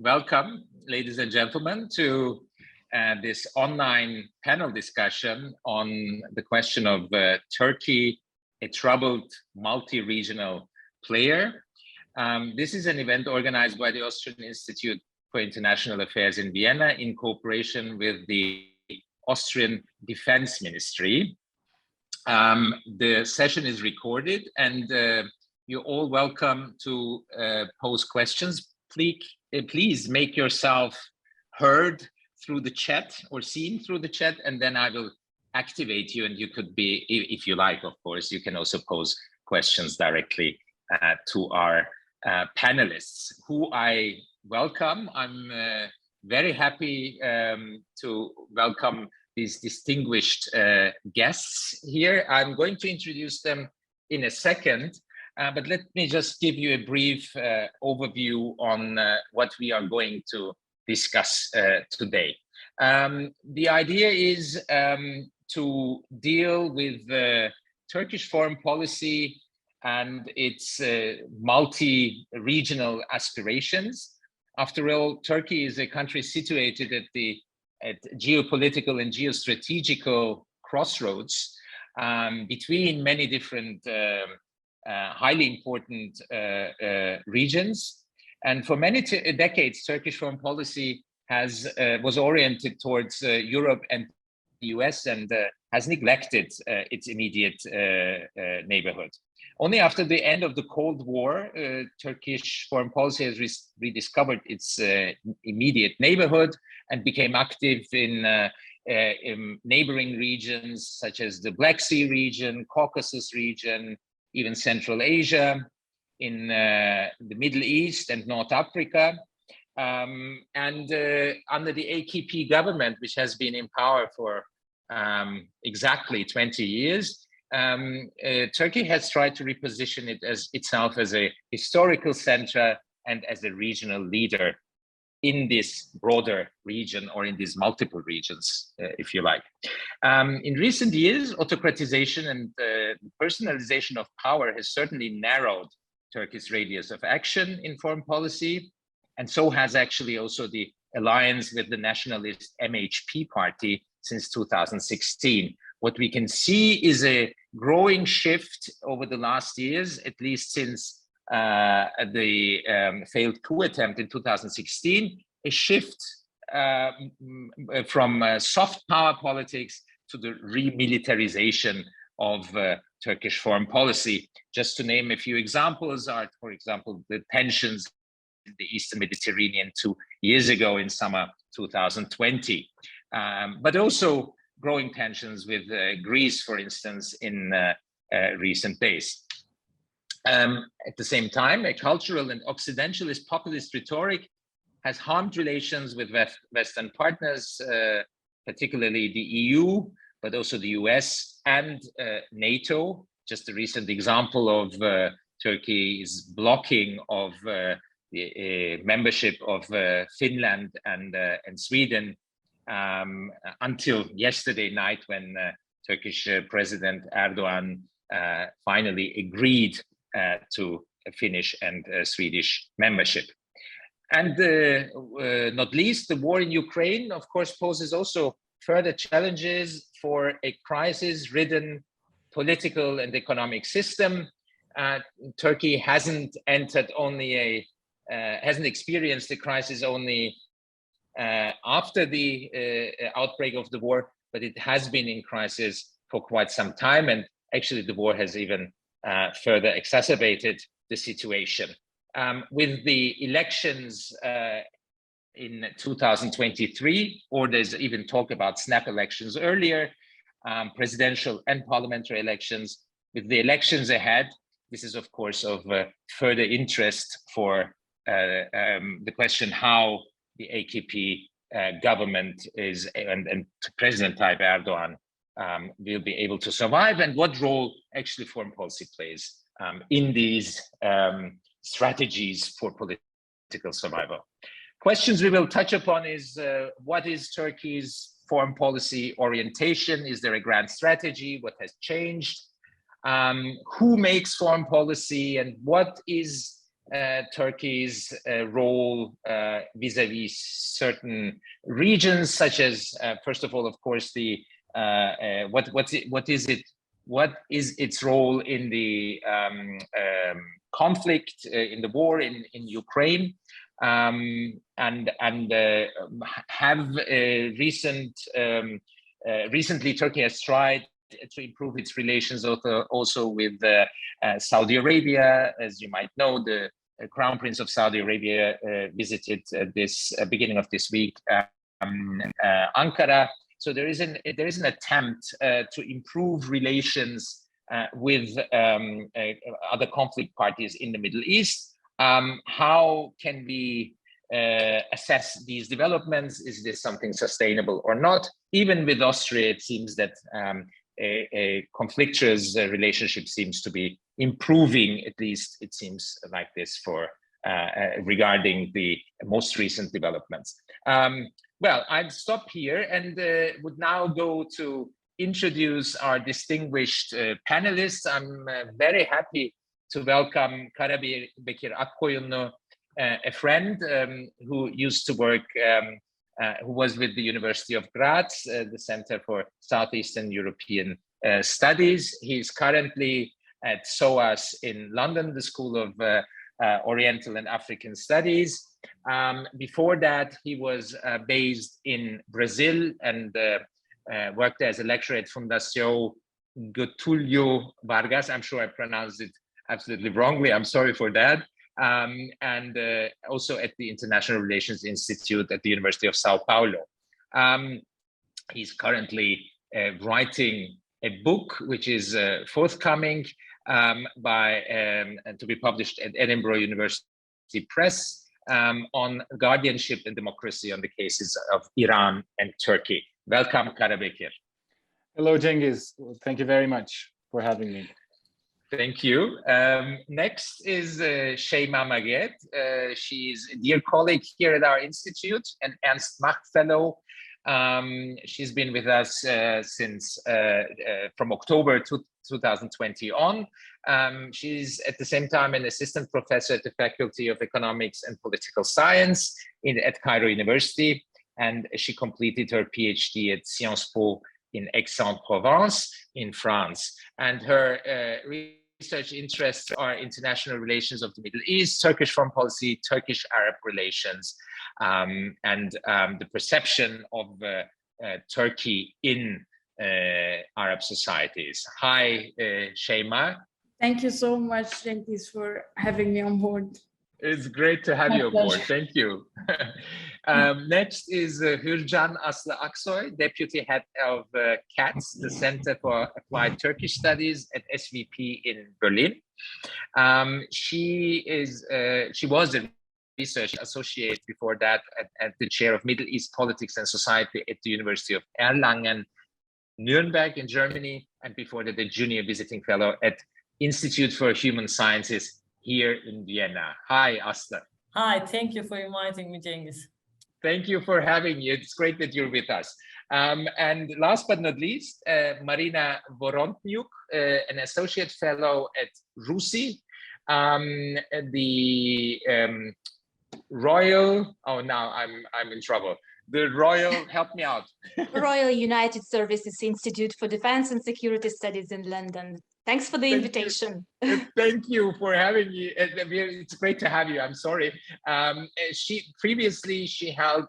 welcome, ladies and gentlemen, to this online panel discussion on the question of Turkey, a troubled multi-regional player. This is an event organized by the Austrian Institute for International Affairs in Vienna in cooperation with the Austrian Defense Ministry. The session is recorded and you're all welcome to pose questions. Please make yourself heard through the chat or seen through the chat, and then I will activate you, and you could be, if you like, of course, you can also pose questions directly to our panelists, who I welcome. I'm very happy to welcome these distinguished guests here. I'm going to introduce them in a second, but let me just give you a brief overview on what we are going to discuss today. The idea is to deal with Turkish foreign policy and its multi-regional aspirations. After all, Turkey is a country situated at geopolitical and geostrategical crossroads between many different highly important regions. And for many decades, Turkish foreign policy was oriented towards Europe and the US, and has neglected its immediate neighborhood. Only after the end of the Cold War, Turkish foreign policy has rediscovered its immediate neighborhood and became active in neighboring regions such as the Black Sea region, Caucasus region, even Central Asia, in the Middle East and North Africa. And under the AKP government, which has been in power for exactly 20 years, Turkey has tried to reposition it as itself as a historical center and as a regional leader in this broader region, or in these multiple regions, if you like. In recent years, autocratization and personalization of power has certainly narrowed Turkey's radius of action in foreign policy, and so has actually also the alliance with the nationalist MHP party since 2016. What we can see is a growing shift over the last years, at least since the failed coup attempt in 2016, a shift from soft power politics to the remilitarization of Turkish foreign policy. Just to name a few examples are, for example, the tensions in the Eastern Mediterranean 2 years ago in summer 2020, but also growing tensions with Greece, for instance, in recent days. At the same time, a cultural and Occidentalist populist rhetoric has harmed relations with Western partners, particularly the EU, but also the US and NATO. Just a recent example of Turkey's blocking of the membership of Finland and Sweden until yesterday night, when Turkish President Erdoğan finally agreed to Finnish and Swedish membership. And not least, the war in Ukraine, of course, poses also further challenges for a crisis-ridden political and economic system. Turkey hasn't experienced the crisis only after the outbreak of the war, but it has been in crisis for quite some time. And actually, the war has even further exacerbated the situation. With the elections in 2023, or there's even talk about snap elections earlier, presidential and parliamentary elections. With the elections ahead, this is of course of further interest for the question how the AKP government is, and President Tayyip Erdoğan will be able to survive, and what role actually foreign policy plays in these strategies for political survival. Questions we will touch upon is what is Turkey's foreign policy orientation? Is there a grand strategy? What has changed? Who makes foreign policy, and what is Turkey's role vis-a-vis certain regions, such as, first of all, of course, the what is its role in the conflict, in the war in Ukraine, and have recently Turkey has tried to improve its relations also with Saudi Arabia. As you might know, the Crown Prince of Saudi Arabia visited this beginning of this week Ankara. So there is an attempt to improve relations with other conflict parties in the Middle East. How can we assess these developments? Is this something sustainable or not? Even with Austria, it seems that a conflictuous relationship seems to be improving. At least it seems like this for regarding the most recent developments. Well, I'd stop here and would now go to introduce our distinguished panelists. I'm very happy to welcome Karabekir Akkoyunlu, a friend who used to work, who was with the University of Graz, the Center for Southeastern European Studies. He's currently at SOAS in London, the School of Oriental and African Studies. Before that, he was based in Brazil and worked as a lecturer at Fundação Getúlio Vargas. I'm sure I pronounced it absolutely wrongly. I'm sorry for that. And also at the International Relations Institute at the University of Sao Paulo. He's currently writing a book which is forthcoming and to be published at Edinburgh University Press on guardianship and democracy on the cases of Iran and Turkey. Welcome, Karabekir. Hello, Cengiz. Thank you very much for having me. Thank you. Next is Shayma Maguette. She's a dear colleague here at our institute, an Ernst Mach Fellow. She's been with us since from October 2020 on. She's at the same time an assistant professor at the Faculty of Economics and Political Science at Cairo University, and she completed her PhD at Sciences Po in Aix-en-Provence in France. And her research interests are international relations of the Middle East, Turkish foreign policy, Turkish-Arab relations, and the perception of Turkey in Arab societies. Hi, Shayma. Thank you so much, Cengiz, for having me on board. It's great to have you on board. Thank you. Next is Hürcan Aslı Aksoy, Deputy Head of CATS, the Center for Applied Turkish Studies at SVP in Berlin. She was a research associate before that at the chair of Middle East Politics and Society at the University of Erlangen, Nuremberg in Germany, and before that, a junior visiting fellow at Institute for Human Sciences here in Vienna. Hi, Aslı. Hi, thank you for inviting me, Cengiz. Thank you for having me. It's great that you're with us. And last but not least, Marina Vorontnyuk, an associate fellow at RUSI, the Royal, oh, now I'm in trouble. The Royal, help me out. Royal United Services Institute for Defense and Security Studies in London. Thanks for the invitation. Thank you for having me. It's great to have you. I'm sorry. She held,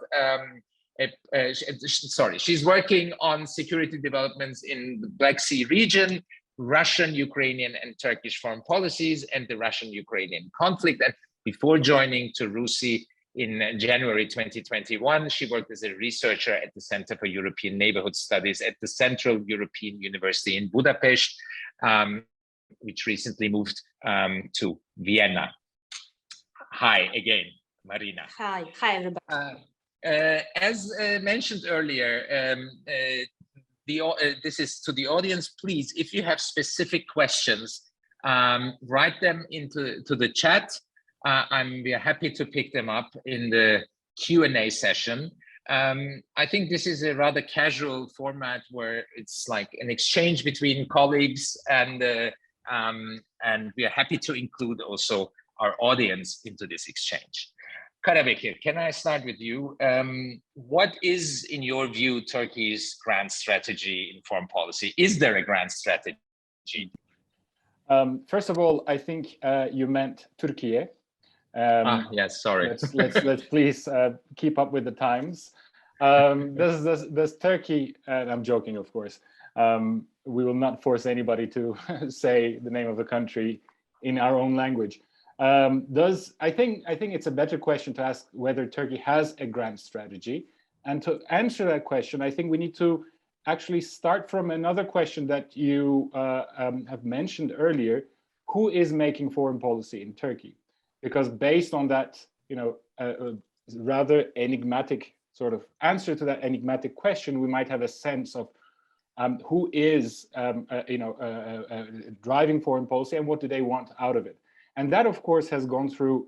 she's working on security developments in the Black Sea region, Russian, Ukrainian, and Turkish foreign policies, and the Russian-Ukrainian conflict. And before joining to RUSI in January 2021, she worked as a researcher at the Center for European Neighbourhood Studies at the Central European University in Budapest, which recently moved to Vienna. Hi again, Marina. Hi everybody. As mentioned earlier, this is to the audience. Please, if you have specific questions, write them into the chat. We are happy to pick them up in the Q&A session. I think this is a rather casual format where it's like an exchange between colleagues, and we are happy to include also our audience into this exchange. Karabekir, can I start with you? What is, in your view, Turkey's grand strategy in foreign policy? Is there a grand strategy? First of all, I think you meant Turkey. Yes, sorry. Let's please keep up with the times. Does Turkey, and I'm joking, of course. We will not force anybody to say the name of the country in our own language. I think it's a better question to ask whether Turkey has a grand strategy. And to answer that question, I think we need to actually start from another question that you have mentioned earlier. Who is making foreign policy in Turkey? Because based on that, rather enigmatic sort of answer to that enigmatic question, we might have a sense of who is driving foreign policy and what do they want out of it. And that, of course, has gone through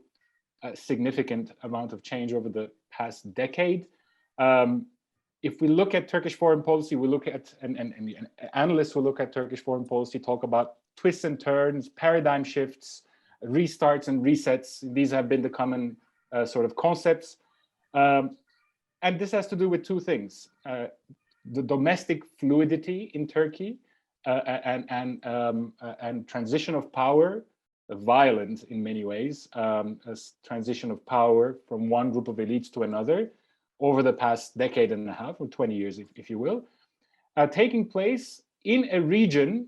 a significant amount of change over the past decade. If we look at Turkish foreign policy, we look at, and analysts who look at Turkish foreign policy talk about twists and turns, paradigm shifts, restarts and resets. These have been the common sort of concepts. And this has to do with two things. The domestic fluidity in Turkey and transition of power, violent in many ways, a transition of power from one group of elites to another over the past decade and a half, or 20 years, if you will, taking place in a region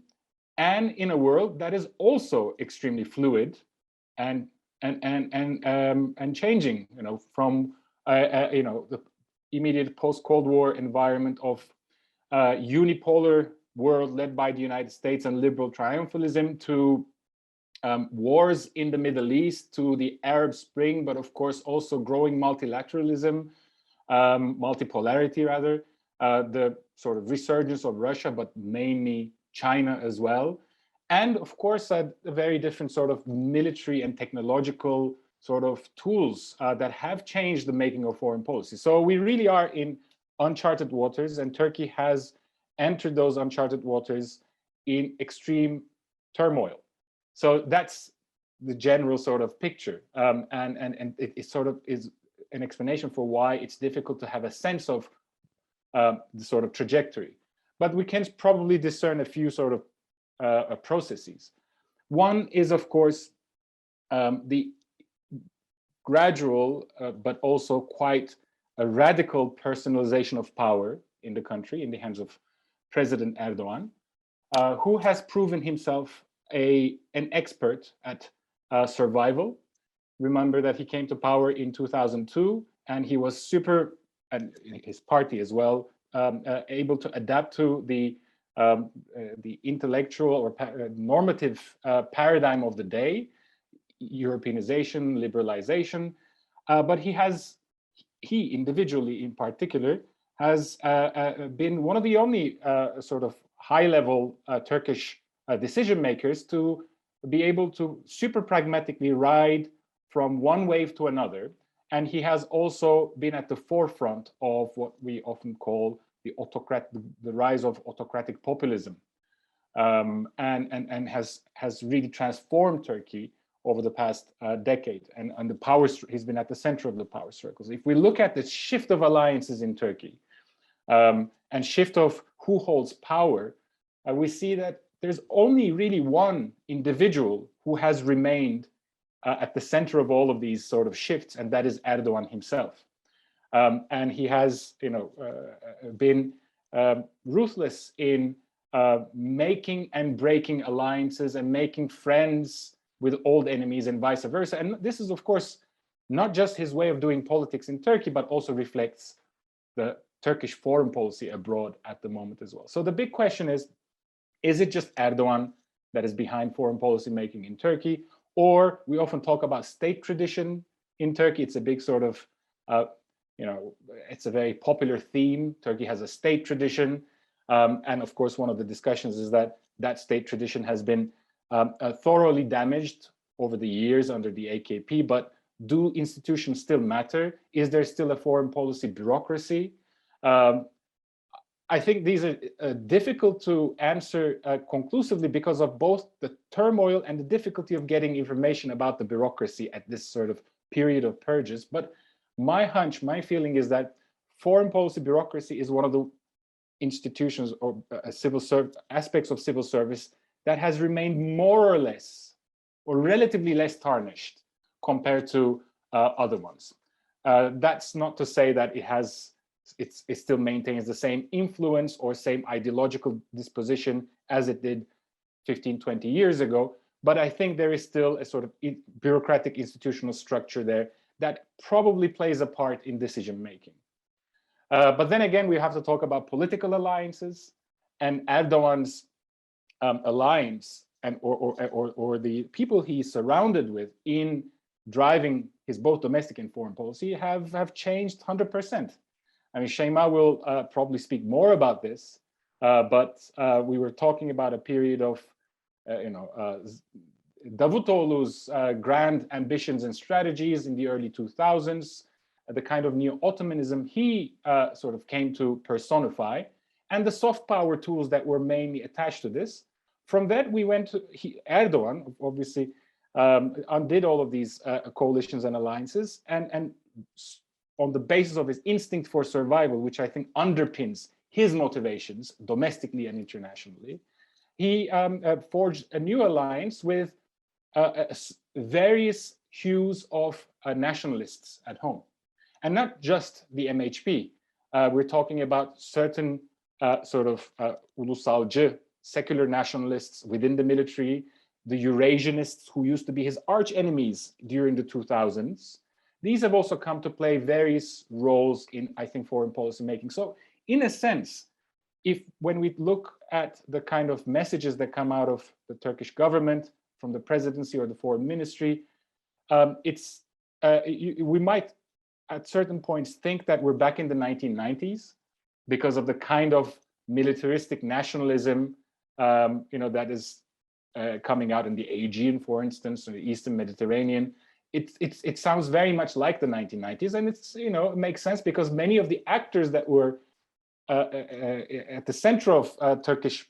and in a world that is also extremely fluid and changing, from the immediate post-Cold War environment of unipolar world led by the United States and liberal triumphalism to wars in the Middle East, to the Arab Spring, but of course also growing multilateralism, multipolarity rather, the sort of resurgence of Russia, but mainly China as well. And of course, a very different sort of military and technological sort of tools that have changed the making of foreign policy. So we really are in uncharted waters, and Turkey has entered those uncharted waters in extreme turmoil. So that's the general sort of picture, and it sort of is an explanation for why it's difficult to have a sense of the sort of trajectory. But we can probably discern a few sort of processes. One is, of course, the gradual, but also quite a radical personalization of power in the country, in the hands of President Erdoğan, who has proven himself an expert at survival. Remember that he came to power in 2002, and he was and his party as well, able to adapt to the intellectual or normative paradigm of the day, Europeanization, liberalization, but he individually in particular has been one of the only sort of high-level Turkish decision makers to be able to super pragmatically ride from one wave to another. And he has also been at the forefront of what we often call the rise of autocratic populism, and has really transformed Turkey over the past decade. And he's been at the center of the power circles. If we look at the shift of alliances in Turkey and shift of who holds power, we see that there's only really one individual who has remained at the center of all of these sort of shifts, and that is Erdoğan himself. And he has, been ruthless in making and breaking alliances and making friends with old enemies and vice versa. And this is, of course, not just his way of doing politics in Turkey, but also reflects the Turkish foreign policy abroad at the moment as well. So the big question is it just Erdoğan that is behind foreign policy making in Turkey? Or we often talk about state tradition in Turkey. It's a big sort of, it's a very popular theme. Turkey has a state tradition. And of course, one of the discussions is that state tradition has been thoroughly damaged over the years under the AKP, but do institutions still matter? Is there still a foreign policy bureaucracy? I think these are difficult to answer conclusively because of both the turmoil and the difficulty of getting information about the bureaucracy at this sort of period of purges. But my hunch, my feeling is that foreign policy bureaucracy is one of the institutions or aspects of civil service that has remained more or less or relatively less tarnished compared to other ones. That's not to say that it still maintains the same influence or same ideological disposition as it did 15, 20 years ago. But I think there is still a sort of bureaucratic institutional structure there that probably plays a part in decision making. But then again, we have to talk about political alliances, and Erdoğan's alliance and or the people he's surrounded with in driving his both domestic and foreign policy have changed 100%. I mean, Shayma will probably speak more about this, but we were talking about a period of, Davutoğlu's grand ambitions and strategies in the early 2000s, the kind of neo-Ottomanism he sort of came to personify, and the soft power tools that were mainly attached to this. From that, we went to Erdoğan, obviously, undid all of these coalitions and alliances, and on the basis of his instinct for survival, which I think underpins his motivations domestically and internationally, he forged a new alliance with various hues of nationalists at home. And not just the MHP. We're talking about certain sort of ulusalcı, secular nationalists within the military, the Eurasianists who used to be his arch enemies during the 2000s. These have also come to play various roles in, I think, foreign policy making. So in a sense, when we look at the kind of messages that come out of the Turkish government, from the presidency or the foreign ministry, we might at certain points think that we're back in the 1990s because of the kind of militaristic nationalism that is coming out in the Aegean, for instance, or the Eastern Mediterranean. It sounds very much like the 1990s, and it makes sense because many of the actors that were at the center of Turkish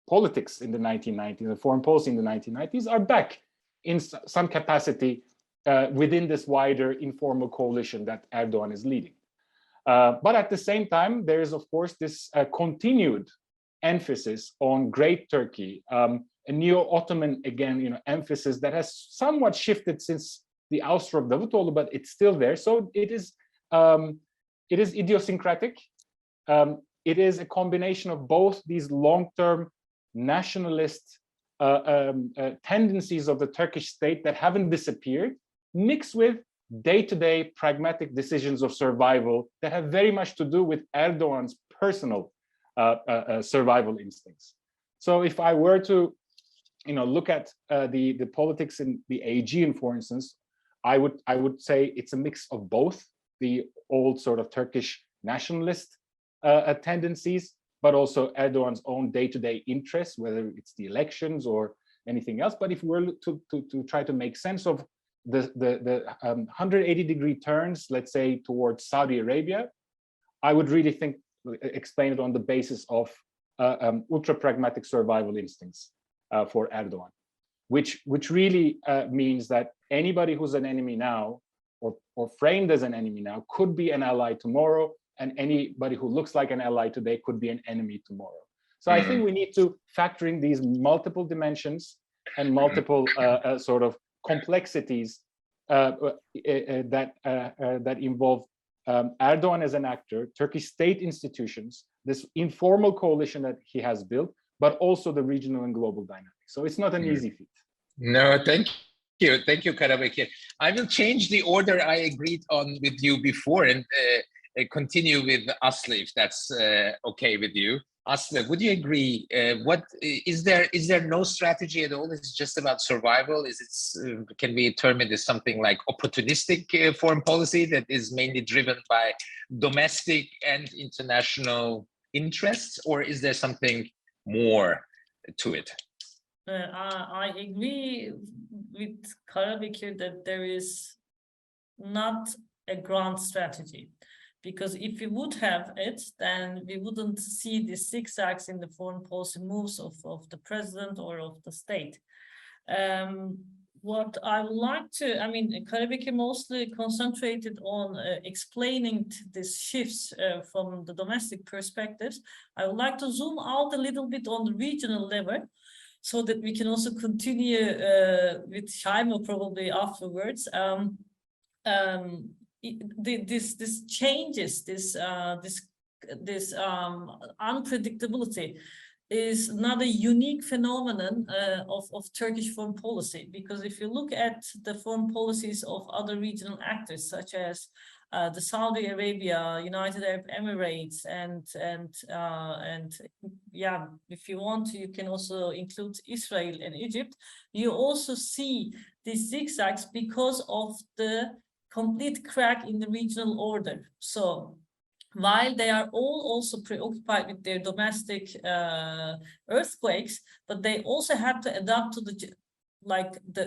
politics in the 1990s, the foreign policy in the 1990s, are back in some capacity within this wider informal coalition that Erdoğan is leading. But at the same time, there is, of course, this continued emphasis on Great Turkey, a neo-Ottoman, again, emphasis that has somewhat shifted since the ouster of Davutoğlu, but it's still there. So it is idiosyncratic. It is a combination of both these long-term nationalist tendencies of the Turkish state that haven't disappeared, mixed with day-to-day pragmatic decisions of survival that have very much to do with Erdoğan's personal survival instincts. So if I were to look at the politics in the Aegean, for instance, I would say it's a mix of both the old sort of Turkish nationalist tendencies, but also Erdoğan's own day-to-day interests, whether it's the elections or anything else. But if we were to try to make sense of the 180-degree turns, let's say, towards Saudi Arabia, I would really explain it on the basis of ultra-pragmatic survival instincts for Erdoğan, which really means that anybody who's an enemy now or framed as an enemy now could be an ally tomorrow, and anybody who looks like an ally today could be an enemy tomorrow. So I think we need to factor in these multiple dimensions and multiple sort of complexities that involve Erdoğan as an actor, Turkish state institutions, this informal coalition that he has built, but also the regional and global dynamics. So it's not an easy feat. No, thank you. Thank you, Karabekir. I will change the order I agreed on with you before and continue with Aslı, if that's okay with you. Aslı, would you agree? What is there no strategy at all? It's just about survival? Can we term it as something like opportunistic foreign policy that is mainly driven by domestic and international interests, or is there something more to it? I agree with Karabekir that there is not a grand strategy, Because if we would have it, then we wouldn't see the zigzags in the foreign policy moves of the president or of the state. What I would like to, I mean, Karabekir mostly concentrated on explaining these shifts from the domestic perspectives. I would like to zoom out a little bit on the regional level, so that we can also continue with Shayma probably afterwards. This changes, this unpredictability is not a unique phenomenon of Turkish foreign policy, because if you look at the foreign policies of other regional actors, such as the Saudi Arabia, United Arab Emirates, and yeah, if you want to, you can also include Israel and Egypt. You also see these zigzags because of the complete crack in the regional order. So while they are all also preoccupied with their domestic earthquakes, but they also have to adapt to the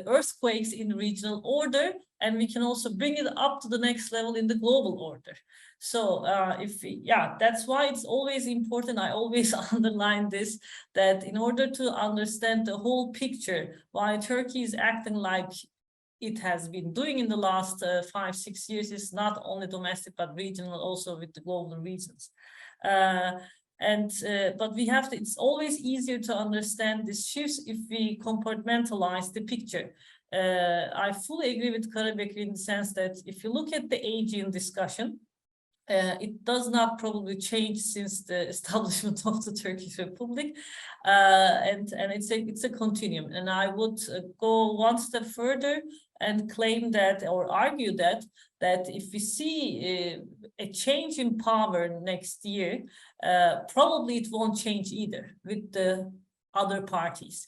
earthquakes in regional order, and we can also bring it up to the next level in the global order. So that's why it's always important. I always underline this, that in order to understand the whole picture, why Turkey is acting like it has been doing in the last 5-6 years, is not only domestic but regional, also with the global regions. But we have to, it's always easier to understand these shifts if we compartmentalize the picture. I fully agree with Karabekir in the sense that if you look at the Aegean discussion, it does not probably change since the establishment of the Turkish Republic, and it's a continuum. And I would go one step further and claim that, or argue that if we see a change in power next year, probably it won't change either with the other parties.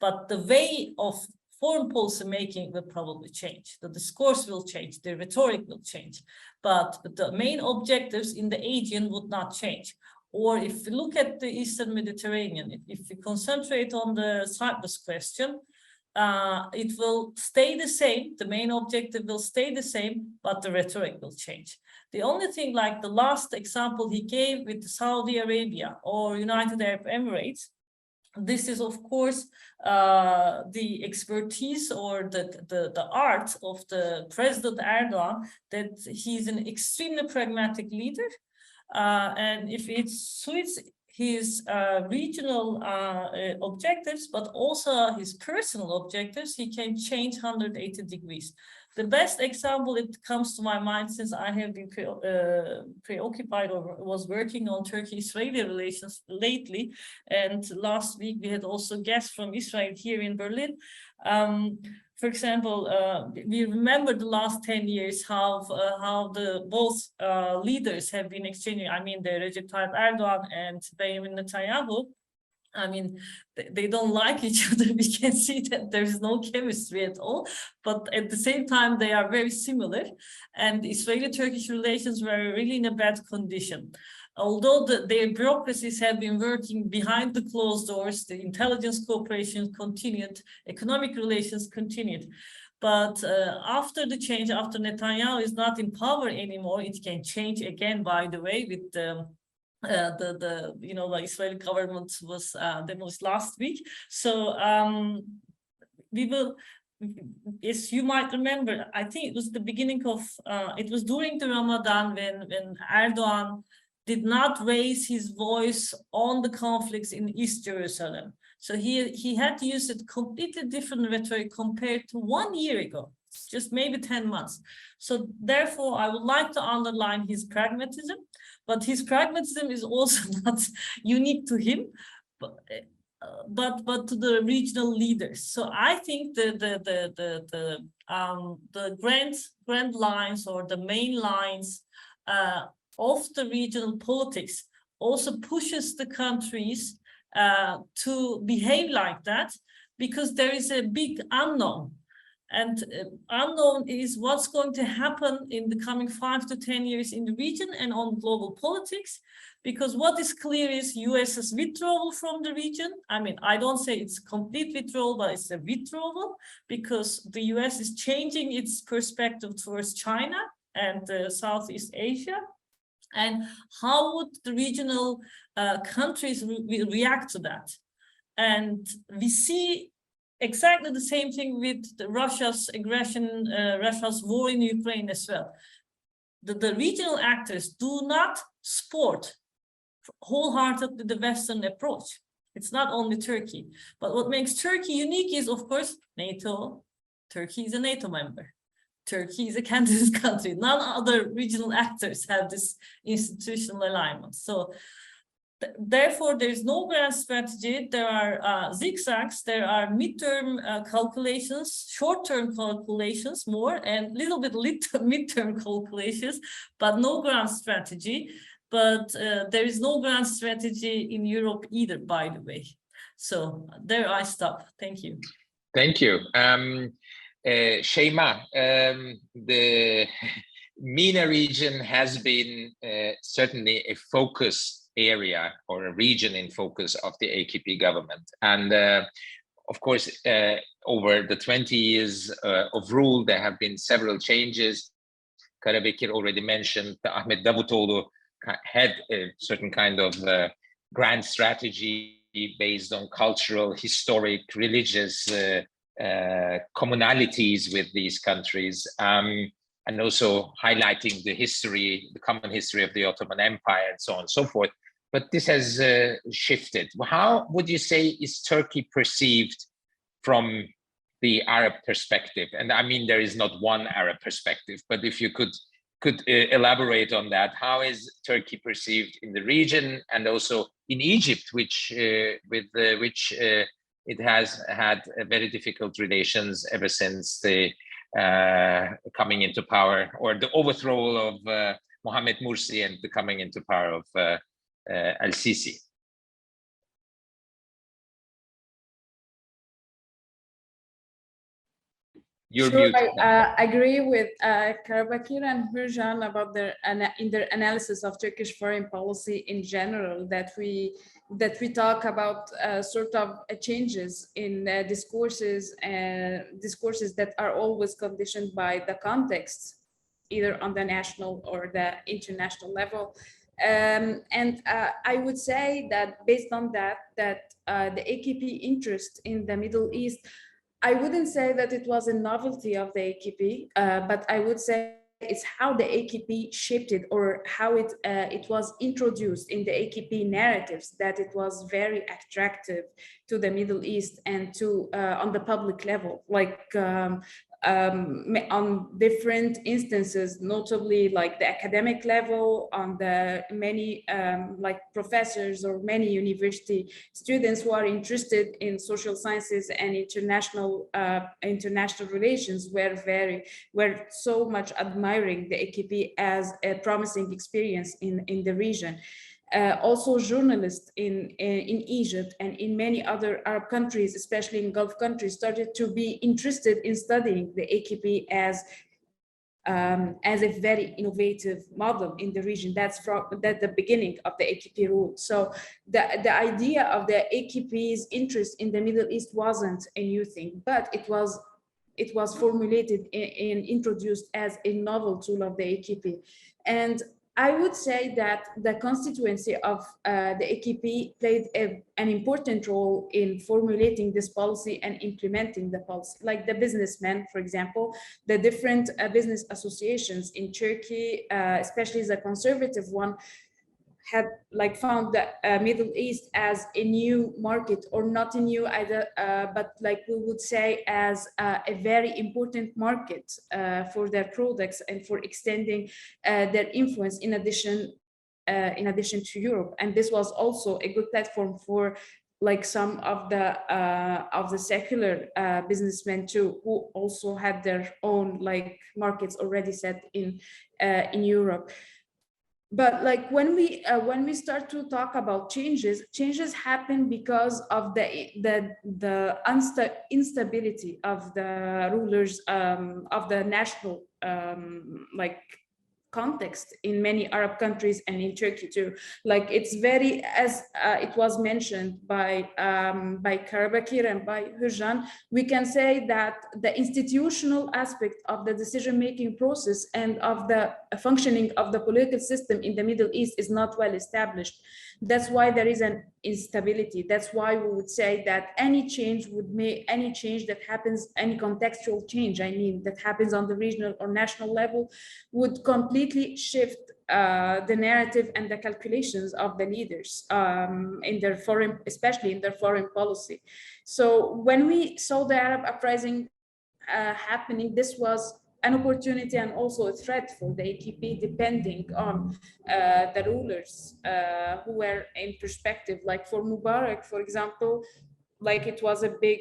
But the way of foreign policy making will probably change. The discourse will change, the rhetoric will change, but the main objectives in the Aegean would not change. Or if we look at the Eastern Mediterranean, if we concentrate on the Cyprus question, it will stay the same. The main objective will stay the same, but the rhetoric will change. The only thing, like the last example he gave with Saudi Arabia or United Arab Emirates, this is of course the expertise or the art of the President Erdoğan, that he's an extremely pragmatic leader, and if it suits his regional objectives, but also his personal objectives, he can change 180 degrees. The best example it comes to my mind, since I have been preoccupied or was working on Turkey-Israeli relations lately, and last week we had also guests from Israel here in Berlin. For example, we remember the last 10 years how the both leaders have been exchanging. I mean, the Recep Tayyip Erdoğan and Benjamin Netanyahu. I mean, they don't like each other. We can see that there's no chemistry at all, but at the same time, they are very similar. And Israeli-Turkish relations were really in a bad condition. Although their bureaucracies have been working behind the closed doors, the intelligence cooperation continued, economic relations continued. But after the change, after Netanyahu is not in power anymore, it can change again, by the way, with the Israeli government was demolished last week. So we will, as you might remember, I think it was the beginning of, it was during the Ramadan when Erdoğan did not raise his voice on the conflicts in East Jerusalem. So he had used a completely different rhetoric compared to 1 year ago, just maybe 10 months. So therefore, I would like to underline his pragmatism, but his pragmatism is also not unique to him, but to the regional leaders. So I think the grand lines or the main lines of the regional politics also pushes the countries to behave like that, because there is a big unknown. And unknown is what's going to happen in the coming 5 to 10 years in the region and on global politics, because what is clear is US's withdrawal from the region. I mean, I don't say it's complete withdrawal, but it's a withdrawal, because the US is changing its perspective towards China and Southeast Asia. And how would the regional countries react to that? And we see exactly the same thing with Russia's aggression, Russia's war in Ukraine as well. The regional actors do not support wholeheartedly the Western approach. It's not only Turkey, but what makes Turkey unique is, of course, NATO. Turkey is a NATO member. Turkey is a candidate country. None other regional actors have this institutional alignment. So therefore, there is no grand strategy. There are zigzags. There are midterm calculations, short-term calculations more, and little bit midterm calculations, but no grand strategy. But there is no grand strategy in Europe either, by the way. So there I stop. Thank you. Thank you. Shayma, the MENA region has been certainly a focus area or a region in focus of the AKP government. And of course, over the 20 years of rule, there have been several changes. Karabekir already mentioned Ahmet Davutoğlu had a certain kind of grand strategy based on cultural, historic, religious commonalities with these countries, and also highlighting the history, the common history of the Ottoman Empire and so on and so forth. But this has shifted. How would you say is Turkey perceived from the Arab perspective? And I mean, there is not one Arab perspective, but if you could elaborate on that. How is Turkey perceived in the region and also in Egypt, which with which it has had very difficult relations ever since the coming into power, or the overthrow of Mohamed Morsi and the coming into power of al-Sisi? You're sure, muted. I agree with Karabekir and Birjan about their analysis of Turkish foreign policy in general, that we talk about sort of changes in discourses that are always conditioned by the context, either on the national or the international level. And I would say that based on that the AKP interest in the Middle East, I wouldn't say that it was a novelty of the AKP, but I would say it's how the AKP shaped it, or how it was introduced in the AKP narratives, that it was very attractive to the Middle East and to on the public level, like on different instances, notably like the academic level, on the many like professors or many university students who are interested in social sciences and international relations were so much admiring the AKP as a promising experience in the region. Also journalists in Egypt and in many other Arab countries, especially in Gulf countries, started to be interested in studying the AKP as a very innovative model in the region. That's the beginning of the AKP rule. So the idea of the AKP's interest in the Middle East wasn't a new thing, but it was formulated and introduced as a novel tool of the AKP. And I would say that the constituency of the AKP played an important role in formulating this policy and implementing the policy. Like the businessmen, for example, the different business associations in Turkey, especially the conservative one, had like found the Middle East as a new market, or not a new either, but like we would say as a very important market for their products and for extending their influence in addition to Europe. And this was also a good platform for like some of the secular businessmen too, who also had their own like markets already set in Europe. But like when we start to talk about changes happen because of the instability of the rulers of the national like context in many Arab countries and in Turkey too. Like it's very, as it was mentioned by Karabakir and by Hürjan, we can say that the institutional aspect of the decision-making process and of the functioning of the political system in the Middle East is not well established. That's why there is an instability. That's why we would say that any change that happens, any contextual change, I mean, that happens on the regional or national level, would completely shift the narrative and the calculations of the leaders in their foreign, especially in their foreign policy. So when we saw the Arab uprising happening, this was an opportunity and also a threat for the AKP, depending on the rulers who were in perspective. Like for Mubarak, for example, like it was a big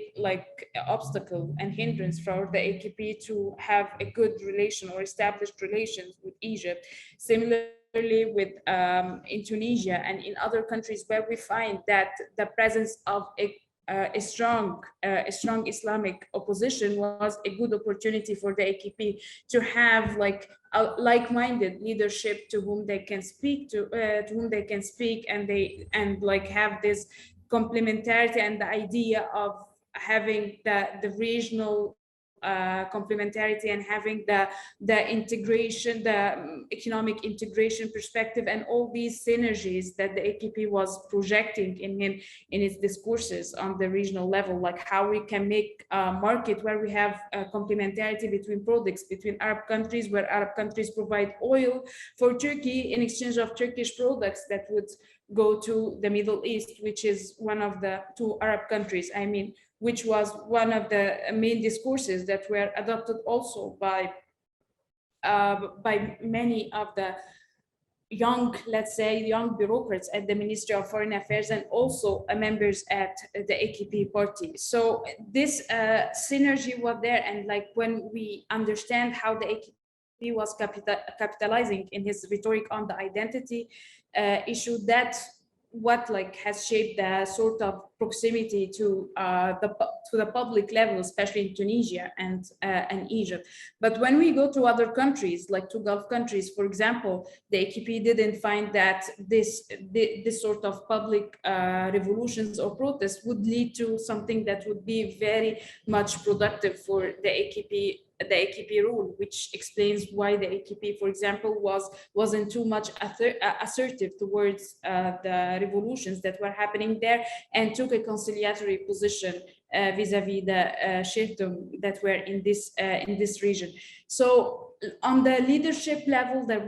obstacle and hindrance for the AKP to have a good relation or established relations with Egypt. Similarly with in Tunisia and in other countries where we find that the presence of a strong Islamic opposition was a good opportunity for the AKP to have like-minded leadership to whom they can speak and like have this complementarity and the idea of having the regional complementarity and having the integration, the economic integration perspective, and all these synergies that the AKP was projecting in its discourses on the regional level, like how we can make a market where we have complementarity between products between Arab countries, where Arab countries provide oil for Turkey in exchange of Turkish products that would go to the Middle East, which is one of the two Arab countries, I mean, which was one of the main discourses that were adopted also by many of the young, let's say, young bureaucrats at the Ministry of Foreign Affairs and also members at the AKP party. So this synergy was there, and like when we understand how the AKP was capitalizing in his rhetoric on the identity issue, that's what like has shaped the sort of proximity to the public level, especially in Tunisia and Egypt. But when we go to other countries, like to Gulf countries, for example, the AKP didn't find that this sort of public revolutions or protests would lead to something that would be very much productive for the AKP rule, which explains why the AKP, for example, wasn't too much assertive towards the revolutions that were happening there, and took a conciliatory position vis-a-vis the Shirtum that were in this region. So on the leadership level, there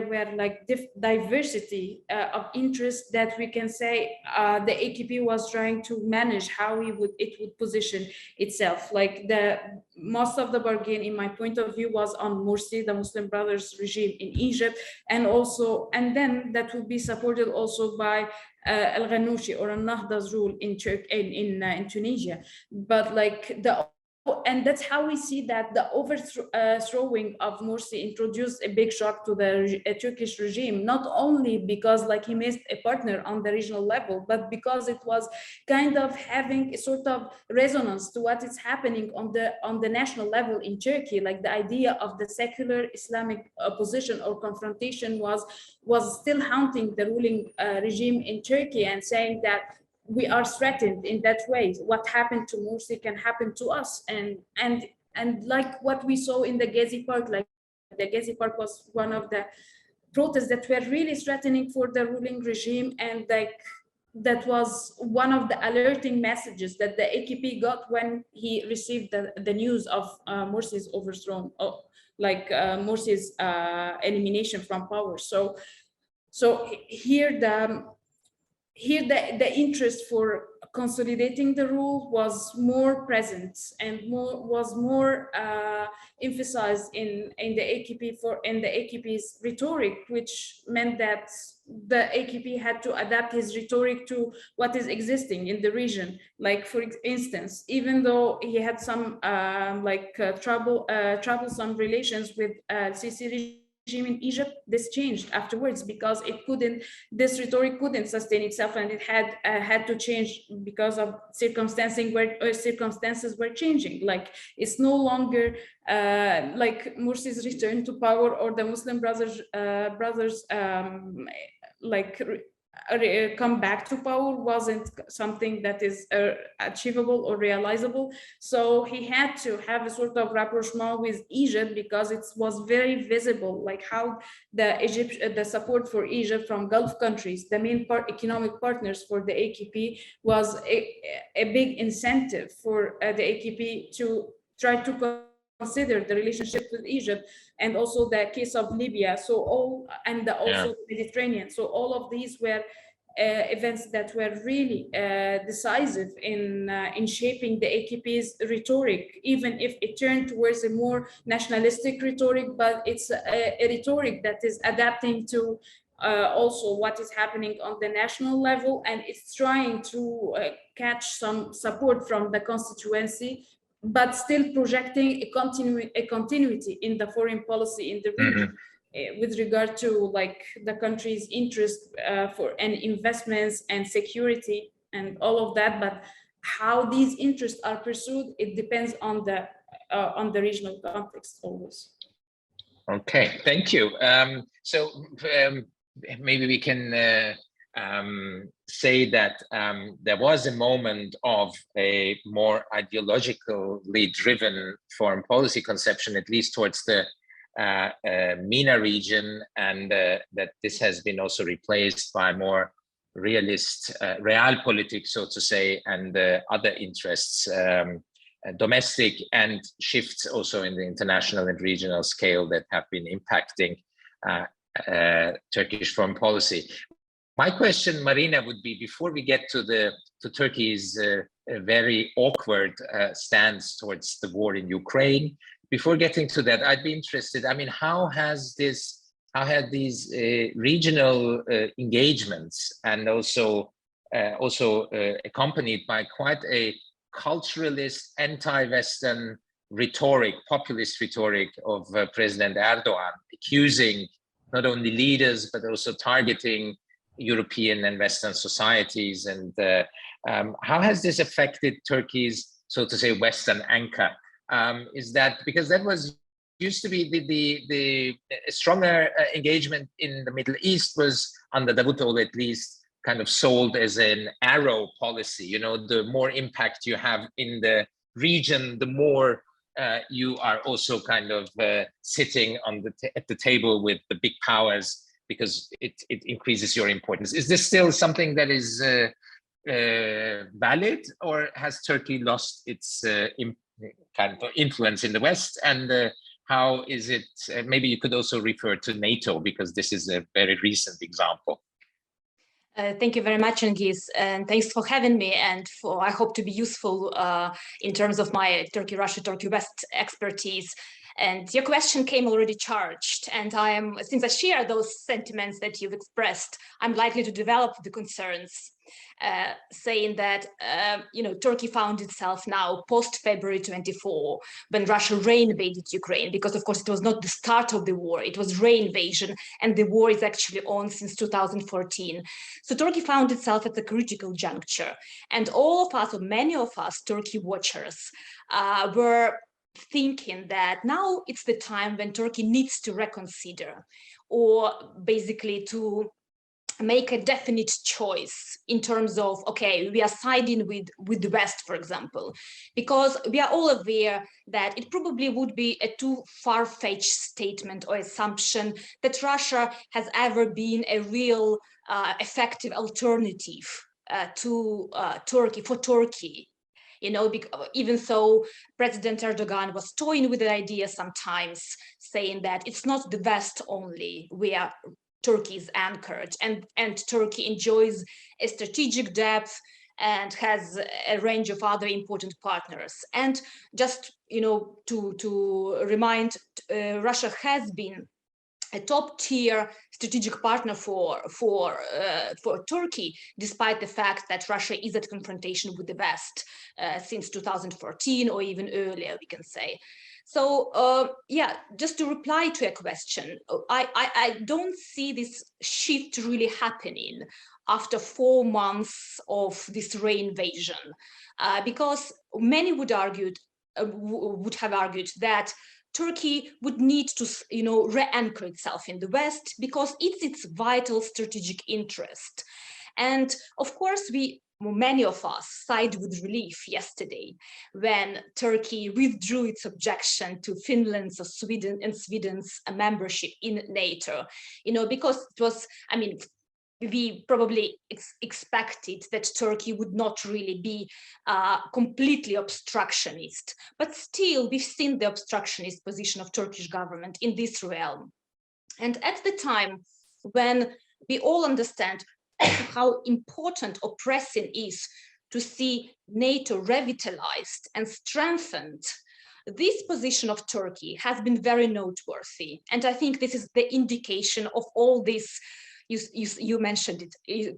were like diversity of interests that we can say the AKP was trying to manage how it would position itself. Like most of the bargain, in my point of view, was on Morsi, the Muslim Brothers regime in Egypt, and then that would be supported also by Al-Ghannouchi or Al-Nahda's rule in Tunisia. But like and that's how we see that the overthrowing of Morsi introduced a big shock to the Turkish regime, not only because like he missed a partner on the regional level, but because it was kind of having a sort of resonance to what is happening on the national level in Turkey. Like the idea of the secular Islamic opposition or confrontation was still haunting the ruling regime in Turkey, and saying that we are threatened in that way. What happened to Morsi can happen to us, and like what we saw in the Gezi Park, like the Gezi Park was one of the protests that were really threatening for the ruling regime, and like that was one of the alerting messages that the AKP got when he received the news of Morsi's overthrown, Morsi's elimination from power. So here the interest for consolidating the rule was more present and was more emphasized in the AKP's rhetoric, which meant that the AKP had to adapt his rhetoric to what is existing in the region. Like for instance, even though he had some troublesome relations with Sisi in Egypt, this changed afterwards because this rhetoric couldn't sustain itself, and it had to change because of circumstances were changing. Like it's no longer like Morsi's return to power or the Muslim brothers come back to power wasn't something that is achievable or realizable. So he had to have a sort of rapprochement with Egypt because it was very visible, like how the support for Egypt from Gulf countries, the main economic partners for the AKP, was a big incentive for the AKP to try to consider the relationship with Egypt, and also the case of Libya. So also the Mediterranean. So all of these were events that were really decisive in shaping the AKP's rhetoric, even if it turned towards a more nationalistic rhetoric, but it's a rhetoric that is adapting to also what is happening on the national level, and it's trying to catch some support from the constituency, but still projecting a continuity in the foreign policy in the region with regard to like the country's interest for and investments and security and all of that. But how these interests are pursued, it depends on the regional context always. Okay, thank you. Maybe we can say that there was a moment of a more ideologically driven foreign policy conception, at least towards the MENA region, and that this has been also replaced by more realist realpolitik, so to say, and other interests, domestic, and shifts also in the international and regional scale that have been impacting Turkish foreign policy. My question, Marina, would be, before we get to Turkey's very awkward stance towards the war in Ukraine, before getting to that, I'd be interested. I mean, how had these regional engagements, and also accompanied by quite a culturalist, anti-Western rhetoric, populist rhetoric of President Erdoğan, accusing not only leaders but also targeting European and Western societies, and how has this affected Turkey's, so to say, Western anchor? Is that because that used to be the stronger engagement in the Middle East was under Davutoğlu, at least, kind of sold as an arrow policy. You know, the more impact you have in the region, the more you are also kind of sitting on at the table with the big powers, because it increases your importance. Is this still something that is valid, or has Turkey lost its kind of influence in the West? And how is it? Maybe you could also refer to NATO, because this is a very recent example. Thank you very much, Cengiz, and thanks for having me. And I hope to be useful in terms of my Turkey-Russia, Turkey-West expertise. And your question came already charged, and since I share those sentiments that you've expressed, I'm likely to develop the concerns, saying that Turkey found itself now post-February 24, when Russia re-invaded Ukraine, because of course it was not the start of the war, it was re-invasion, and the war is actually on since 2014. So Turkey found itself at a critical juncture, and all of us, or many of us, Turkey watchers, were thinking that now it's the time when Turkey needs to reconsider, or basically to make a definite choice in terms of, okay, we are siding with the West, for example, because we are all aware that it probably would be a too far-fetched statement or assumption that Russia has ever been a real effective alternative to Turkey, for Turkey. Even though President Erdoğan was toying with the idea sometimes, saying that it's not the West only where Turkey is anchored, and Turkey enjoys a strategic depth and has a range of other important partners. And just to remind, Russia has been a top-tier strategic partner for Turkey, despite the fact that Russia is at confrontation with the West since 2014, or even earlier, we can say. So yeah, just to reply to a question, I don't see this shift really happening after 4 months of this re-invasion, because many would have argued that Turkey would need to, re-anchor itself in the West because it's its vital strategic interest. And of course, many of us sighed with relief yesterday when Turkey withdrew its objection to Finland's Sweden's membership in NATO, because it was, we probably expected that Turkey would not really be completely obstructionist, but still we've seen the obstructionist position of Turkish government in this realm. And at the time when we all understand how important or pressing is to see NATO revitalized and strengthened, this position of Turkey has been very noteworthy. And I think this is the indication of all this. You mentioned it, you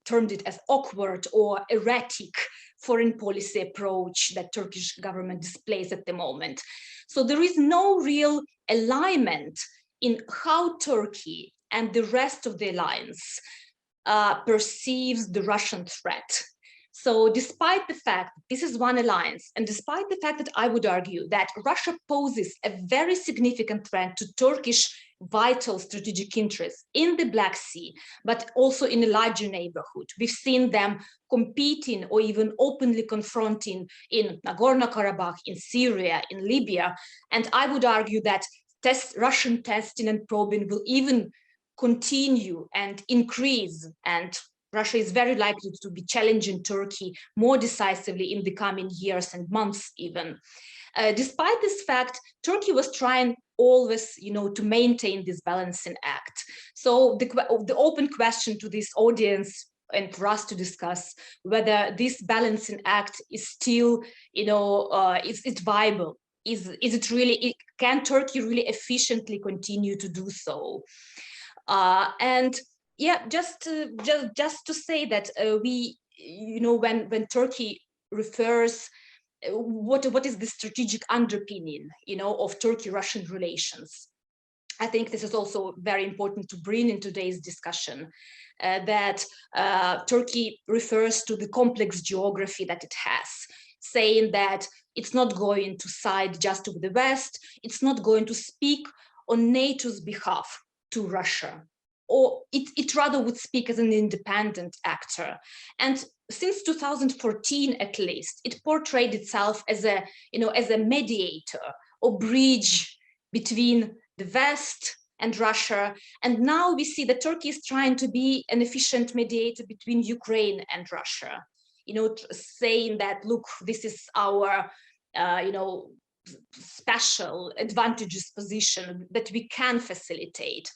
termed it as awkward or erratic foreign policy approach that Turkish government displays at the moment. So there is no real alignment in how Turkey and the rest of the alliance perceives the Russian threat. So despite the fact this is one alliance, and despite the fact that I would argue that Russia poses a very significant threat to Turkish vital strategic interests in the Black Sea, but also in a larger neighborhood. We've seen them competing or even openly confronting in Nagorno-Karabakh, in Syria, in Libya. And I would argue that Russian testing and probing will even continue and increase, and Russia is very likely to be challenging Turkey more decisively in the coming years and months even. Despite this fact, Turkey was trying always, to maintain this balancing act. So the open question to this audience and for us to discuss whether this balancing act is still, is it viable? Is it really, can Turkey really efficiently continue to do so? And yeah, just to say that when Turkey refers, what is the strategic underpinning, of Turkey-Russian relations? I think this is also very important to bring in today's discussion, that Turkey refers to the complex geography that it has, saying that it's not going to side just with the West, it's not going to speak on NATO's behalf to Russia, or it rather would speak as an independent actor. And since 2014, at least, it portrayed itself as a mediator or bridge between the West and Russia. And now we see that Turkey is trying to be an efficient mediator between Ukraine and Russia, saying that, look, this is our, special advantageous position that we can facilitate.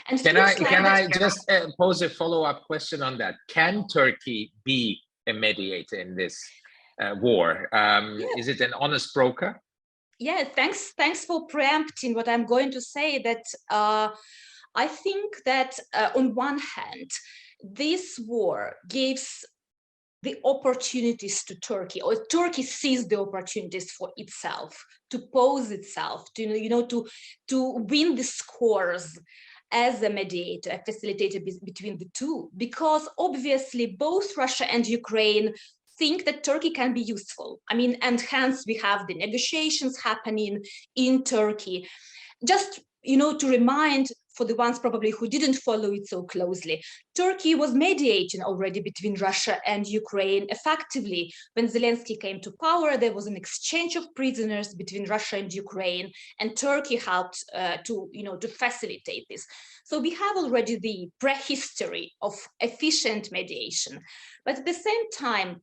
And can I just pose a follow-up question on that? Can Turkey be a mediator in this war? Is it an honest broker? Yeah, thanks for preempting what I'm going to say. That I think that on one hand, this war gives the opportunities to Turkey, or Turkey sees the opportunities for itself to pose itself, to win the scores as a mediator, a facilitator between the two, because obviously both Russia and Ukraine think that Turkey can be useful. And hence we have the negotiations happening in Turkey. Just, to remind, for the ones probably who didn't follow it so closely, Turkey was mediating already between Russia and Ukraine effectively. When Zelensky came to power, there was an exchange of prisoners between Russia and Ukraine, and Turkey helped to facilitate this. So we have already the prehistory of efficient mediation. But at the same time,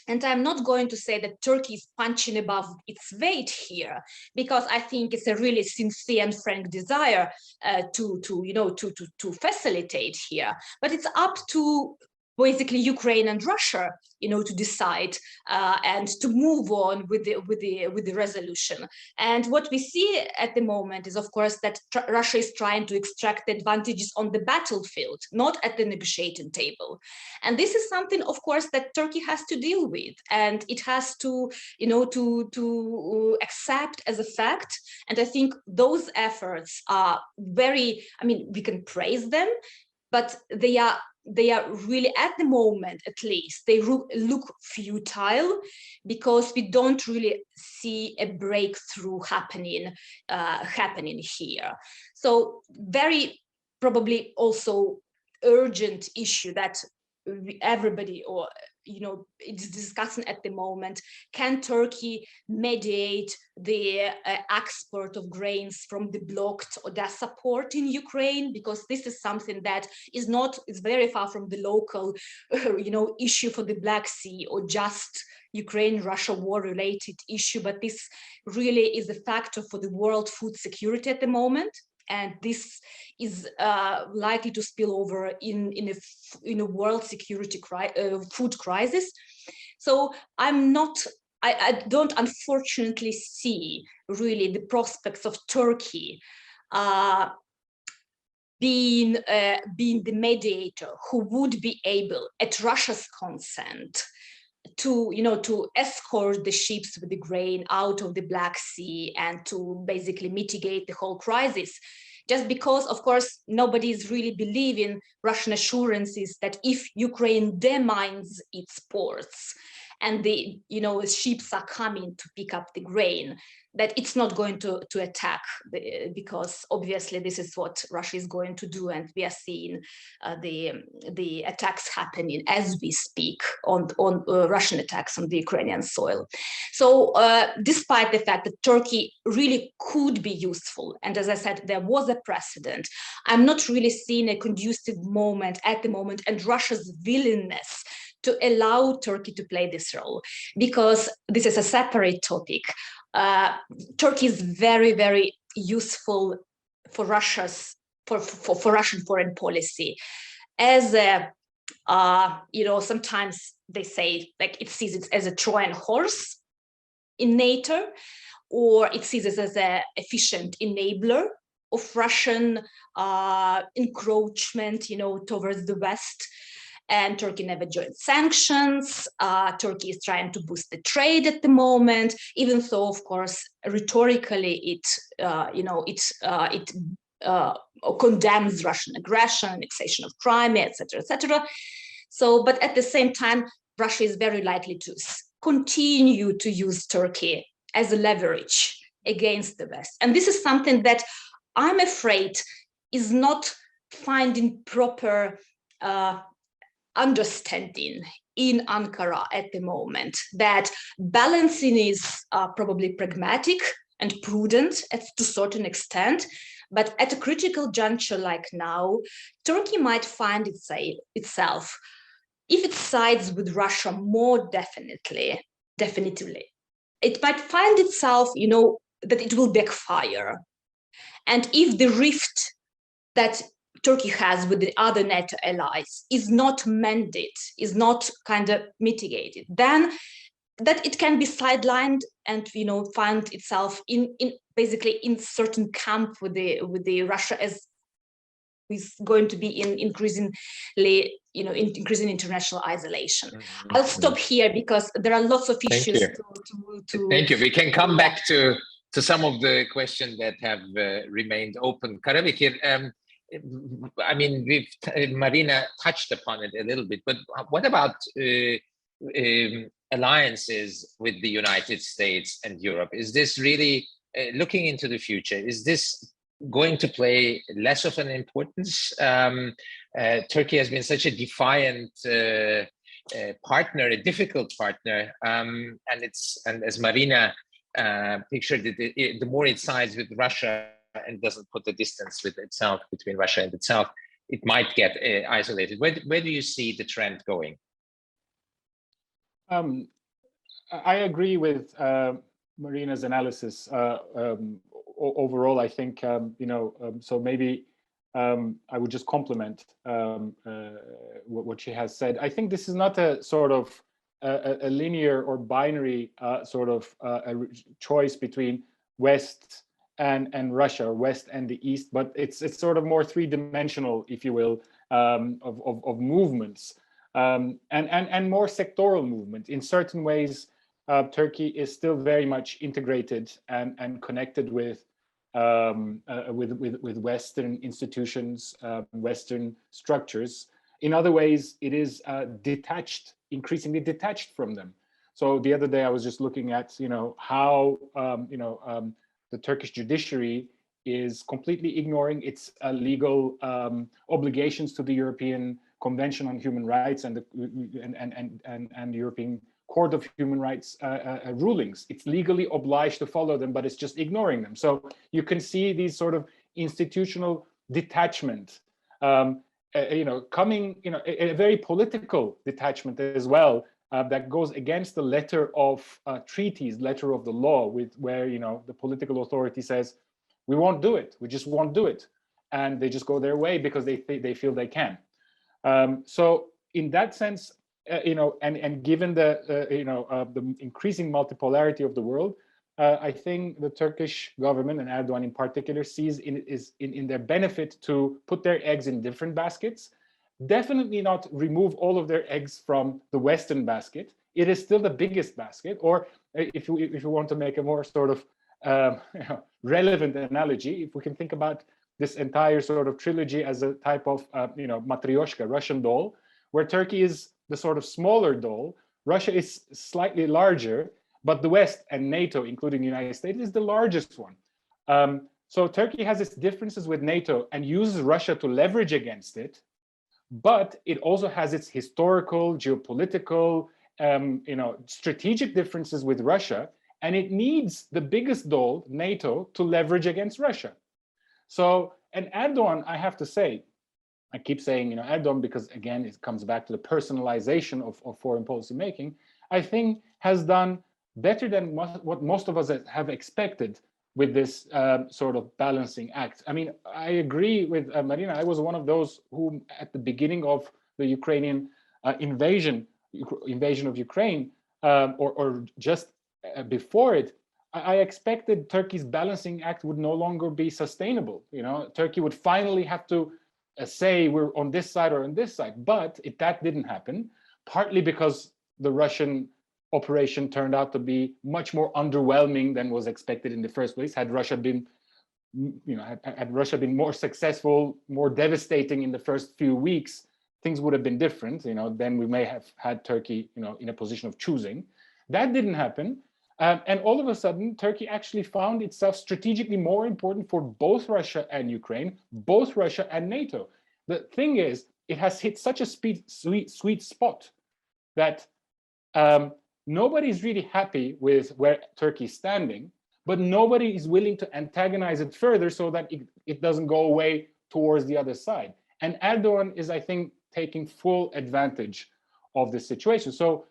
and I'm not going to say that Turkey is punching above its weight here, because I think it's a really sincere and frank desire to facilitate here. But it's up to basically Ukraine and Russia, to decide and to move on with the resolution. And what we see at the moment is, of course, that Russia is trying to extract the advantages on the battlefield, not at the negotiating table. And this is something, of course, that Turkey has to deal with, and it has to, to accept as a fact. And I think those efforts are very, we can praise them, but they are really, at the moment at least, they look futile, because we don't really see a breakthrough happening here. So very probably also urgent issue that everybody is discussing at the moment. Can Turkey mediate the export of grains from the blocked Odessa port in Ukraine? Because this is something that is very far from the local, issue for the Black Sea or just Ukraine-Russia war-related issue, but this really is a factor for the world food security at the moment. And this is likely to spill over in a world security food crisis. So I don't unfortunately see really the prospects of Turkey being the mediator who would be able, at Russia's consent, to escort the ships with the grain out of the Black Sea and to basically mitigate the whole crisis. Just because, of course, nobody is really believing Russian assurances that if Ukraine demines its ports and the ships are coming to pick up the grain, that it's not going to attack, because obviously this is what Russia is going to do, and we are seeing the attacks happening as we speak on Russian attacks on the Ukrainian soil. So despite the fact that Turkey really could be useful, and as I said, there was a precedent, I'm not really seeing a conducive moment at the moment, and Russia's willingness to allow Turkey to play this role, because this is a separate topic. Turkey is very, very useful for Russian foreign policy as a, sometimes they say like it sees it as a Trojan horse in NATO, or it sees it as an efficient enabler of Russian encroachment, towards the West. And Turkey never joined sanctions. Turkey is trying to boost the trade at the moment, even though, of course, rhetorically it condemns Russian aggression, annexation of Crimea, etc., etc. So, but at the same time, Russia is very likely to continue to use Turkey as a leverage against the West, and this is something that I'm afraid is not finding proper understanding in Ankara at the moment, that balancing is probably pragmatic and prudent to a certain extent, but at a critical juncture like now, Turkey might find itself, if it sides with Russia more definitively, it might find itself, that it will backfire. And if the rift that Turkey has with the other NATO allies is not mended, is not kind of mitigated, then that it can be sidelined and find itself in basically in certain camp with the Russia, as is going to be in increasing international isolation. Mm-hmm. I'll stop here because there are lots of issues to Thank you. We can come back to some of the questions that have remained open. Karabekir, Marina touched upon it a little bit, but what about alliances with the United States and Europe? Is this really, looking into the future, is this going to play less of an importance? Turkey has been such a defiant partner, a difficult partner, and as Marina pictured it, the more it sides with Russia and doesn't put the distance with itself, between Russia and itself, it might get isolated. Where do you see the trend going? I agree with Marina's analysis. Overall, I think so maybe I would just compliment what she has said. I think this is not a sort of a linear or binary sort of a choice between West and Russia, or West and the East, but it's sort of more three-dimensional, if you will, of movements and more sectoral movement. In certain ways, Turkey is still very much integrated and connected with Western institutions, Western structures. In other ways, it is detached, increasingly detached from them. So the other day, I was just looking at, how, the Turkish judiciary is completely ignoring its legal obligations to the European Convention on Human Rights and the European Court of Human Rights rulings. It's legally obliged to follow them, but it's just ignoring them. So you can see these sort of institutional detachment, coming, a very political detachment as well, that goes against the letter of treaties, letter of the law, where the political authority says, we won't do it, we just won't do it, and they just go their way because they feel they can. So in that sense, and given the increasing multipolarity of the world, I think the Turkish government, and Erdoğan in particular, sees in their benefit to put their eggs in different baskets. Definitely not remove all of their eggs from the Western basket. It is still the biggest basket. Or if you want to make a more sort of relevant analogy, if we can think about this entire sort of trilogy as a type of matryoshka, Russian doll, where Turkey is the sort of smaller doll, Russia is slightly larger, but the West and NATO, including the United States, is the largest one. So Turkey has its differences with NATO and uses Russia to leverage against it, but it also has its historical, geopolitical, strategic differences with Russia, and it needs the biggest doll, NATO, to leverage against Russia. So, and Erdoğan, I have to say, I keep saying, Erdoğan, because again, it comes back to the personalization of foreign policy making, I think has done better than what most of us have expected with this sort of balancing act. I mean, I agree with Marina. I was one of those who, at the beginning of the Ukrainian invasion of Ukraine, or just before it, I expected Turkey's balancing act would no longer be sustainable. Turkey would finally have to say we're on this side or on this side, but that didn't happen, partly because the Russian operation turned out to be much more underwhelming than was expected in the first place. Had Russia been, had Russia been more successful, more devastating in the first few weeks, things would have been different. Then we may have had Turkey, in a position of choosing. That didn't happen. And all of a sudden, Turkey actually found itself strategically more important for both Russia and Ukraine, both Russia and NATO. The thing is, it has hit such a sweet spot that nobody's really happy with where Turkey's standing, but nobody is willing to antagonize it further so that it doesn't go away towards the other side. And Erdoğan is, I think, taking full advantage of this situation. So,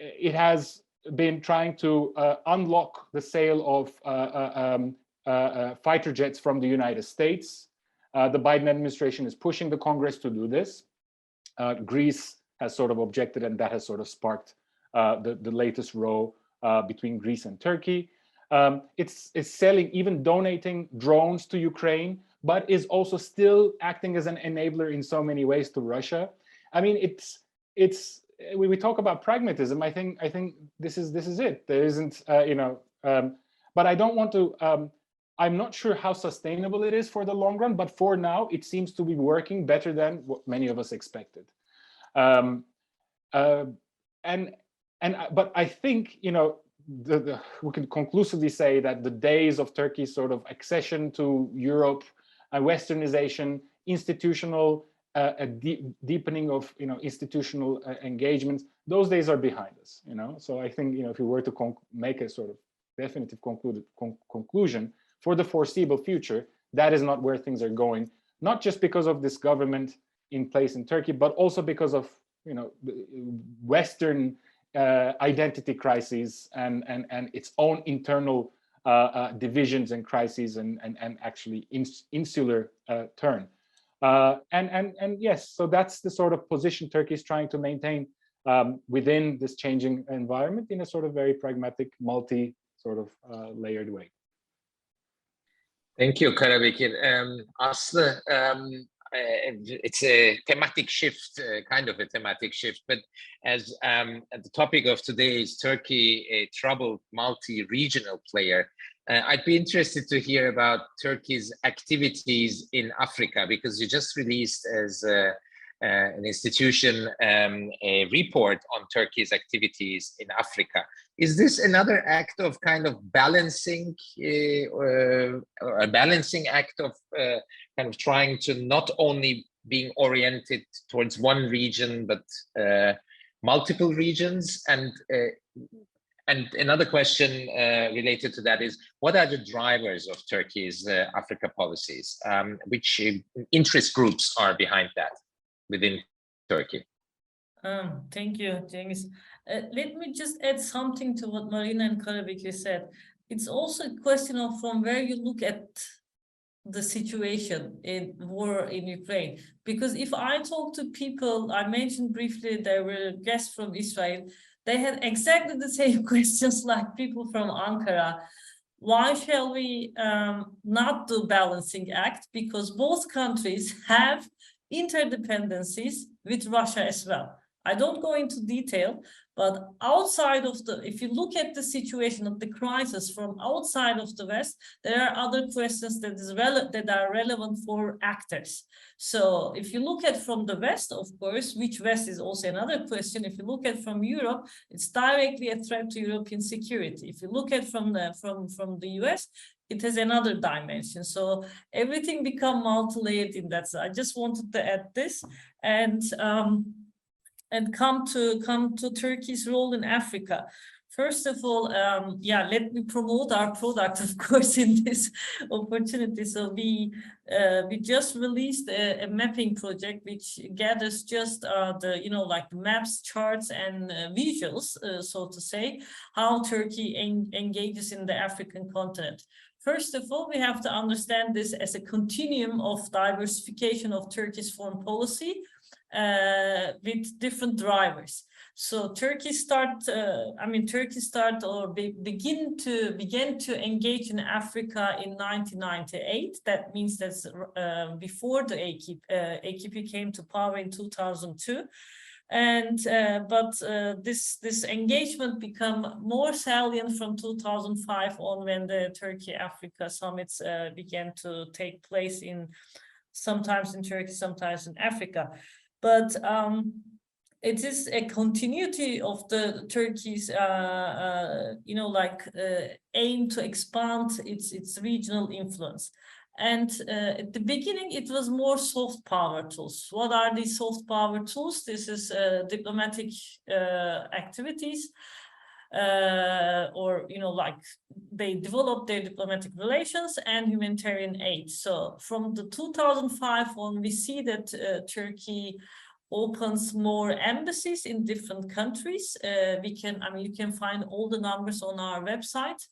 it has been trying to unlock the sale of fighter jets from the United States. The Biden administration is pushing the Congress to do this. Greece has sort of objected, and that has sort of sparked the latest row between Greece and Turkey. It's selling, even donating drones to Ukraine, but is also still acting as an enabler in so many ways to Russia. I mean, we talk about pragmatism. I think this is it. There isn't, but I don't want to. I'm not sure how sustainable it is for the long run, but for now, it seems to be working better than what many of us expected. But I think we can conclusively say that the days of Turkey's sort of accession to Europe, Westernization, institutional deepening of institutional engagements, those days are behind us. So I think if you were to make a sort of definitive conclusion for the foreseeable future, that is not where things are going. Not just because of this government in place in Turkey, but also because of Western identity crises and its own internal divisions and crises and actually insular turn. And yes, so that's the sort of position Turkey is trying to maintain within this changing environment in a sort of very pragmatic, multi sort of layered way. Thank you, Karabekir. Aslı, it's a thematic shift, kind of a thematic shift, but as the topic of today is Turkey, a troubled multi-regional player, I'd be interested to hear about Turkey's activities in Africa, because you just released as an institution a report on Turkey's activities in Africa. Is this another act of kind of balancing, or a balancing act of kind of trying to not only being oriented towards one region, but multiple regions? And another question related to that is, what are the drivers of Turkey's Africa policies? Which interest groups are behind that within Turkey? Thank you, Cengiz. Let me just add something to what Marina and Karabekir said. It's also a question of from where you look at the situation in war in Ukraine. Because if I talk to people, I mentioned briefly there were guests from Israel, they had exactly the same questions like people from Ankara. Why shall we not do balancing act? Because both countries have interdependencies with Russia as well. I don't go into detail, but outside of if you look at the situation of the crisis from outside of the West, there are other questions that are relevant for actors. So if you look at from the West, of course, which West is also another question. If you look at from Europe, it's directly a threat to European security. If you look at from the US, it has another dimension. So everything become multi-layered in that. So I just wanted to add this and come to Turkey's role in Africa. First of all, yeah, let me promote our product, of course, in this opportunity. So we just released a mapping project which gathers just the like maps, charts, and visuals, so to say, how Turkey engages in the African continent. First of all, we have to understand this as a continuum of diversification of Turkey's foreign policy with different drivers. So Turkey began to engage in Africa in 1998. That means that's before the AKP came to power in 2002. And this engagement became more salient from 2005 on, when the Turkey-Africa summits began to take place sometimes in Turkey, sometimes in Africa. But it is a continuity of the Turkey's, aim to expand its regional influence. And at the beginning, it was more soft power tools. What are these soft power tools? This is diplomatic activities, or they developed their diplomatic relations and humanitarian aid. So from the 2005 on, we see that Turkey opens more embassies in different countries. You can find all the numbers on our website.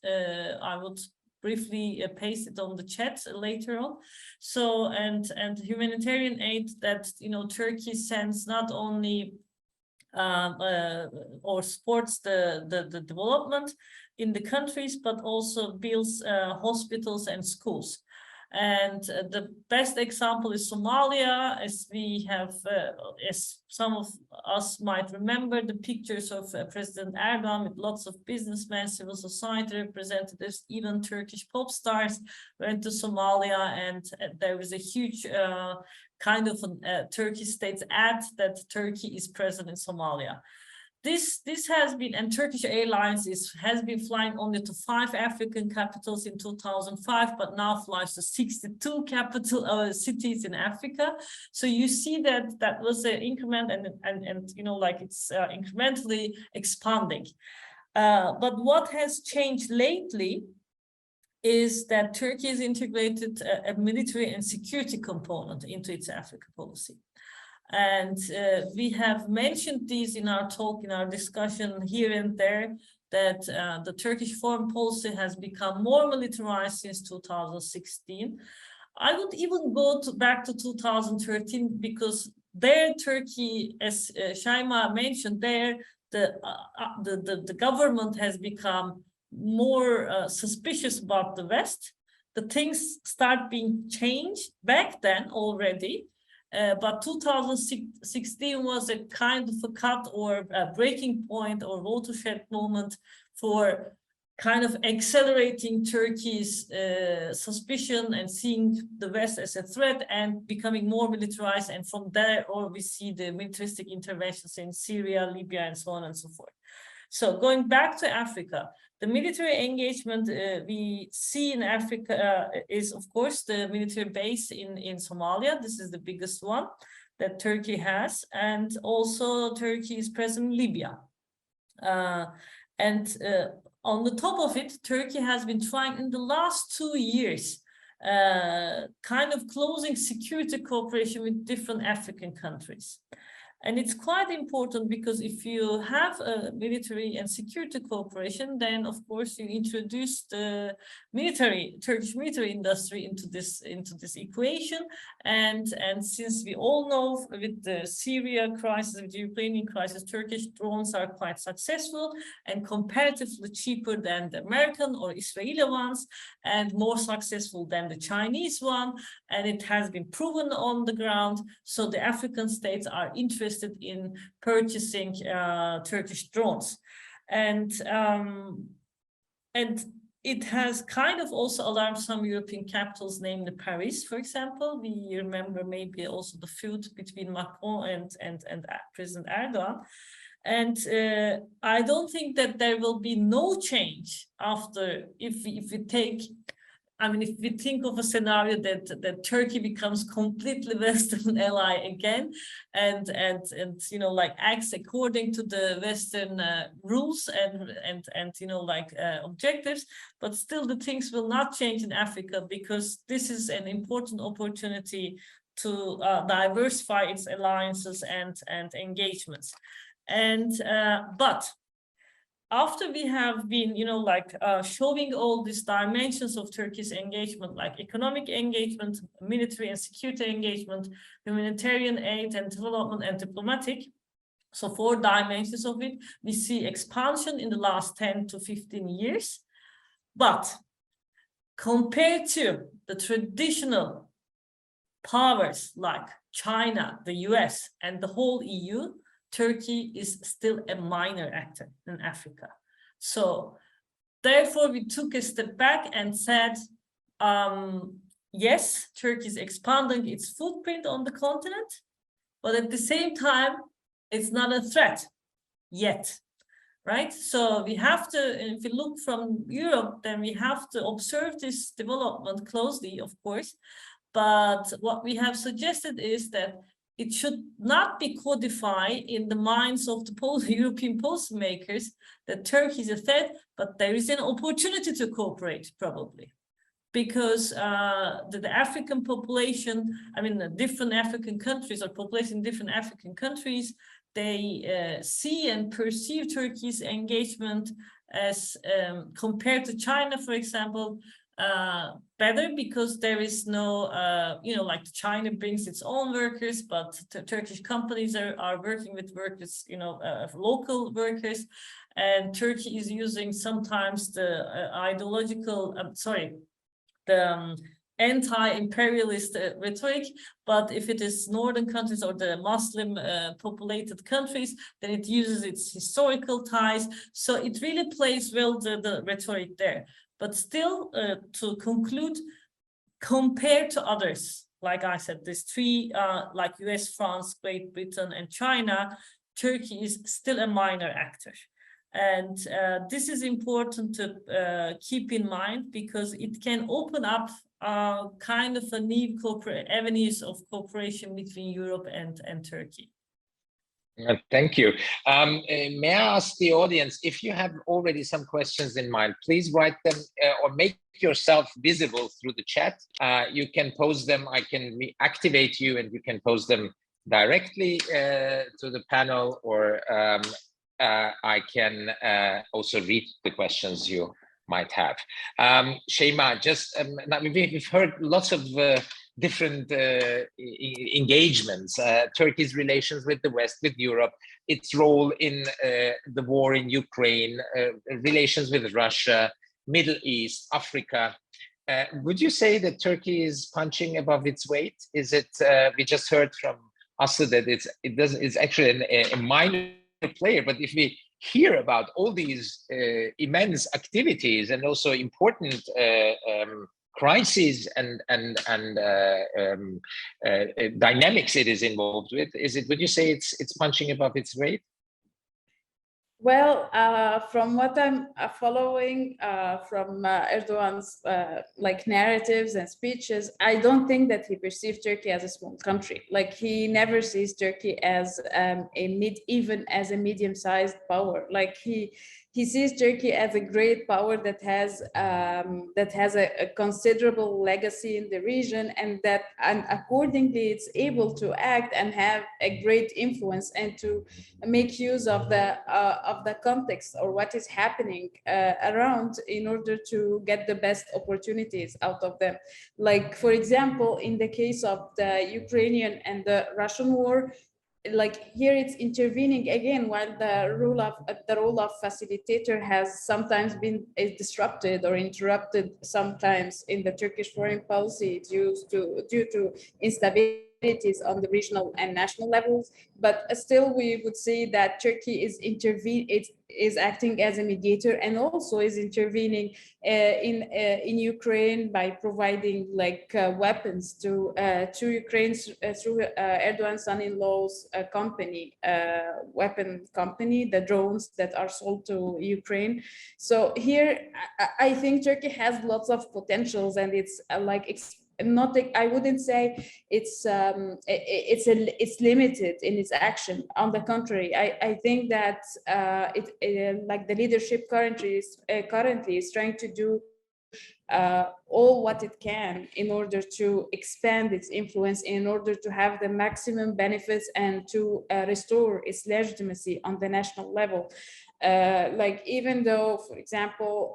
I would briefly paste it on the chat later on. So and humanitarian aid that Turkey sends not only or supports the development in the countries, but also builds hospitals and schools. And the best example is Somalia, as we have, as some of us might remember, the pictures of President Erdoğan with lots of businessmen, civil society representatives, even Turkish pop stars went to Somalia, and there was a huge kind of Turkish state's ad that Turkey is present in Somalia. This has been, and Turkish Airlines has been flying only to 5 African capitals in 2005, but now flies to 62 capital cities in Africa. So you see that was an increment, and it's incrementally expanding. But what has changed lately is that Turkey has integrated a military and security component into its Africa policy. And we have mentioned these in our talk, in our discussion here and there. that the Turkish foreign policy has become more militarized since 2016. I would even go back to 2013 because there Turkey, as Shayma mentioned, there the government has become more suspicious about the West. The things start being changed back then already, but 2016 was a kind of a cut or a breaking point or watershed moment for kind of accelerating Turkey's suspicion and seeing the West as a threat and becoming more militarized. And from there, we see the militaristic interventions in Syria, Libya, and so on and so forth. So going back to Africa, the military engagement we see in Africa is, of course, the military base in Somalia. This is the biggest one that Turkey has. And also Turkey is present in Libya. On the top of it, Turkey has been trying in the last 2 years, kind of closing security cooperation with different African countries. And it's quite important because if you have a military and security cooperation, then of course you introduce the Turkish military industry into this equation. And since we all know with the Syria crisis, with the Ukrainian crisis, Turkish drones are quite successful and comparatively cheaper than the American or Israeli ones, and more successful than the Chinese one. And it has been proven on the ground. So the African states are interested in purchasing Turkish drones, and it has kind of also alarmed some European capitals, namely Paris, for example. We remember maybe also the feud between Macron and President Erdoğan. And I don't think that there will be no change after if we take. I mean, if we think of a scenario that Turkey becomes completely Western ally again, and you know, like acts according to the Western rules and you know, like objectives, but still the things will not change in Africa because this is an important opportunity to diversify its alliances and engagements, but. After we have been, you know, like showing all these dimensions of Turkey's engagement, like economic engagement, military and security engagement, humanitarian aid and development and diplomatic, so 4 dimensions of it, we see expansion in the last 10 to 15 years. But compared to the traditional powers like China, the US, and the whole EU, Turkey is still a minor actor in Africa. So therefore, we took a step back and said, yes, Turkey is expanding its footprint on the continent, but at the same time, it's not a threat yet, right? So we have to, if we look from Europe, then we have to observe this development closely, of course. But what we have suggested is that it should not be codified in the minds of the European policymakers that Turkey is a threat, but there is an opportunity to cooperate probably. Because the African population, I mean, the different African countries or population in different African countries, they see and perceive Turkey's engagement as compared to China, for example, better because there is no, you know, like China brings its own workers, but the Turkish companies are working with workers, you know, local workers, and Turkey is using sometimes the ideological, the anti-imperialist rhetoric, but if it is northern countries or the Muslim populated countries, then it uses its historical ties. So it really plays well the rhetoric there. But still, to conclude, compared to others, like I said, these 3, like US, France, Great Britain, and China, Turkey is still a minor actor. And this is important to keep in mind because it can open up kind of a new avenues of cooperation between Europe and Turkey. Thank you. May I ask the audience, if you have already some questions in mind, please write them or make yourself visible through the chat. You can pose them, I can activate you and you can pose them directly to the panel, or I can also read the questions you might have. Shayma, just now we've heard lots of different engagements, Turkey's relations with the West, with Europe, its role in the war in Ukraine, relations with Russia, Middle East, Africa. Would you say that Turkey is punching above its weight? Is it? We just heard from Aslı that it's actually a minor player, but if we hear about all these immense activities and also important crises and dynamics it is involved with, would you say it's punching above its weight? Well, from what I'm following from Erdoğan's like narratives and speeches, I don't think that he perceives Turkey as a small country. Like, he never sees Turkey as even as a medium-sized power. Like, he sees Turkey as a great power that has a considerable legacy in the region, and accordingly it's able to act and have a great influence and to make use of the context or what is happening around in order to get the best opportunities out of them. Like, for example, in the case of the Ukrainian and the Russian war, like, here it's intervening again, while the role of facilitator has sometimes been disrupted or interrupted sometimes in the Turkish foreign policy due to instabilities on the regional and national levels. But still, we would say that Turkey is acting as a mediator, and also is intervening in Ukraine by providing like weapons to Ukraine through Erdoğan's son-in-law's weapon company, the drones that are sold to Ukraine. So here, I think Turkey has lots of potentials, and it's I wouldn't say it's limited in its action. On the contrary, I think that like the leadership currently is trying to do all what it can in order to expand its influence, in order to have the maximum benefits and to restore its legitimacy on the national level. Like, even though, for example,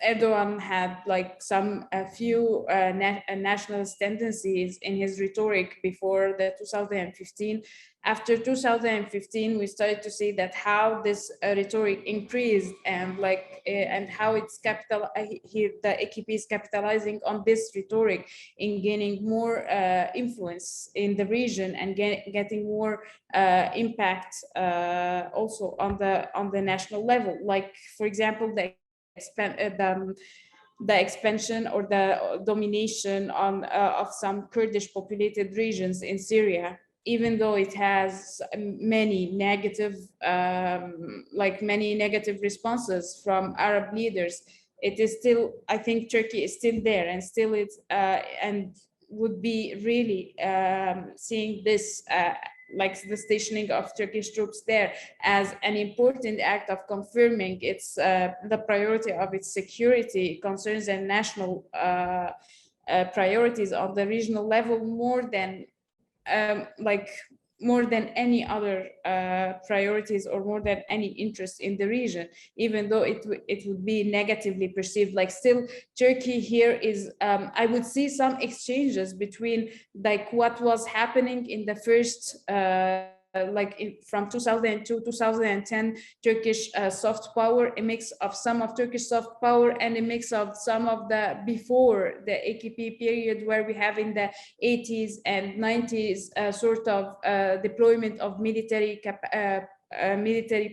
Erdoğan had like a few nationalist tendencies in his rhetoric before the 2015. After 2015, we started to see that how this rhetoric increased, and and how the AKP is capitalizing on this rhetoric in gaining more influence in the region and getting more impact also on the national level. Like, for example, the expansion or the domination of some Kurdish populated regions in Syria, even though it has many negative responses from Arab leaders, it is still, I think Turkey is still there, and still it's and would be really seeing this like the stationing of Turkish troops there as an important act of confirming its the priority of its security concerns and national priorities on the regional level, more than any other priorities or more than any interest in the region, even though it would be negatively perceived. Like, still Turkey here is I would see some exchanges between like what was happening in the first from 2002 2010 Turkish soft power, a mix of some of Turkish soft power and a mix of some of the before the AKP period, where we have in the 80s and 90s sort of deployment of military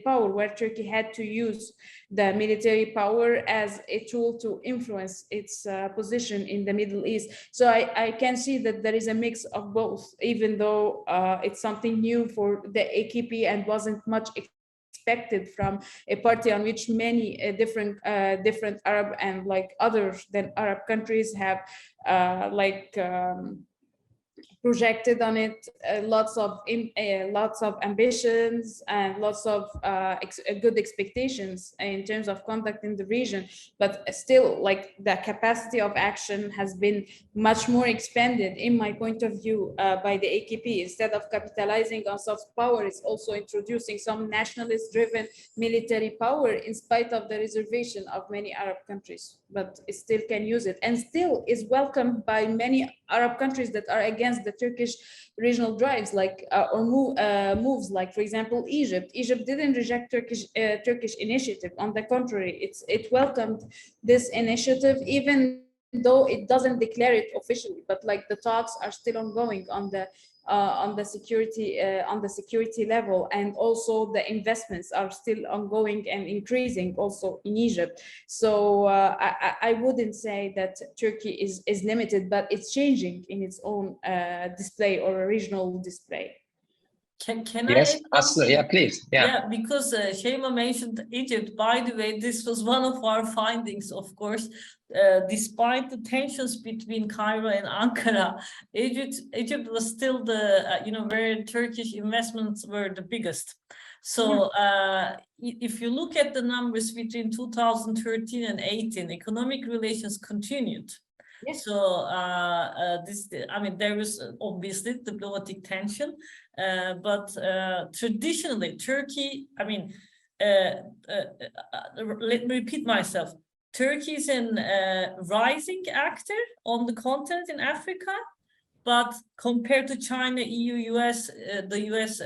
power, where Turkey had to use the military power as a tool to influence its position in the Middle East. So I can see that there is a mix of both, even though it's something new for the AKP and wasn't much expected from a party on which many different Arab and like other than Arab countries have projected on it lots of ambitions and lots of good expectations in terms of conduct in the region, but still, like, the capacity of action has been much more expanded, in my point of view, by the AKP. Instead of capitalizing on soft power, it's also introducing some nationalist-driven military power, in spite of the reservation of many Arab countries, but it still can use it, and still is welcomed by many Arab countries that are against the Turkish regional drives, like moves, like, for example, Egypt. Egypt didn't reject Turkish initiative. On the contrary, it welcomed this initiative, even though it doesn't declare it officially. But like, the talks are still ongoing on the security level, and also the investments are still ongoing and increasing also in Egypt. So I wouldn't say that Turkey is limited, but it's changing in its own display, or a regional display. Can yes, I Aslı, yeah, please. Yeah, because Shayma mentioned Egypt. By the way, this was one of our findings, of course. Despite the tensions between Cairo and Ankara, Egypt was still the, where Turkish investments were the biggest. So if you look at the numbers between 2013 and 18, economic relations continued. Yes. So there was obviously diplomatic tension, but traditionally Turkey, let me repeat myself. Turkey is a rising actor on the continent in Africa, but compared to China, EU, US, the US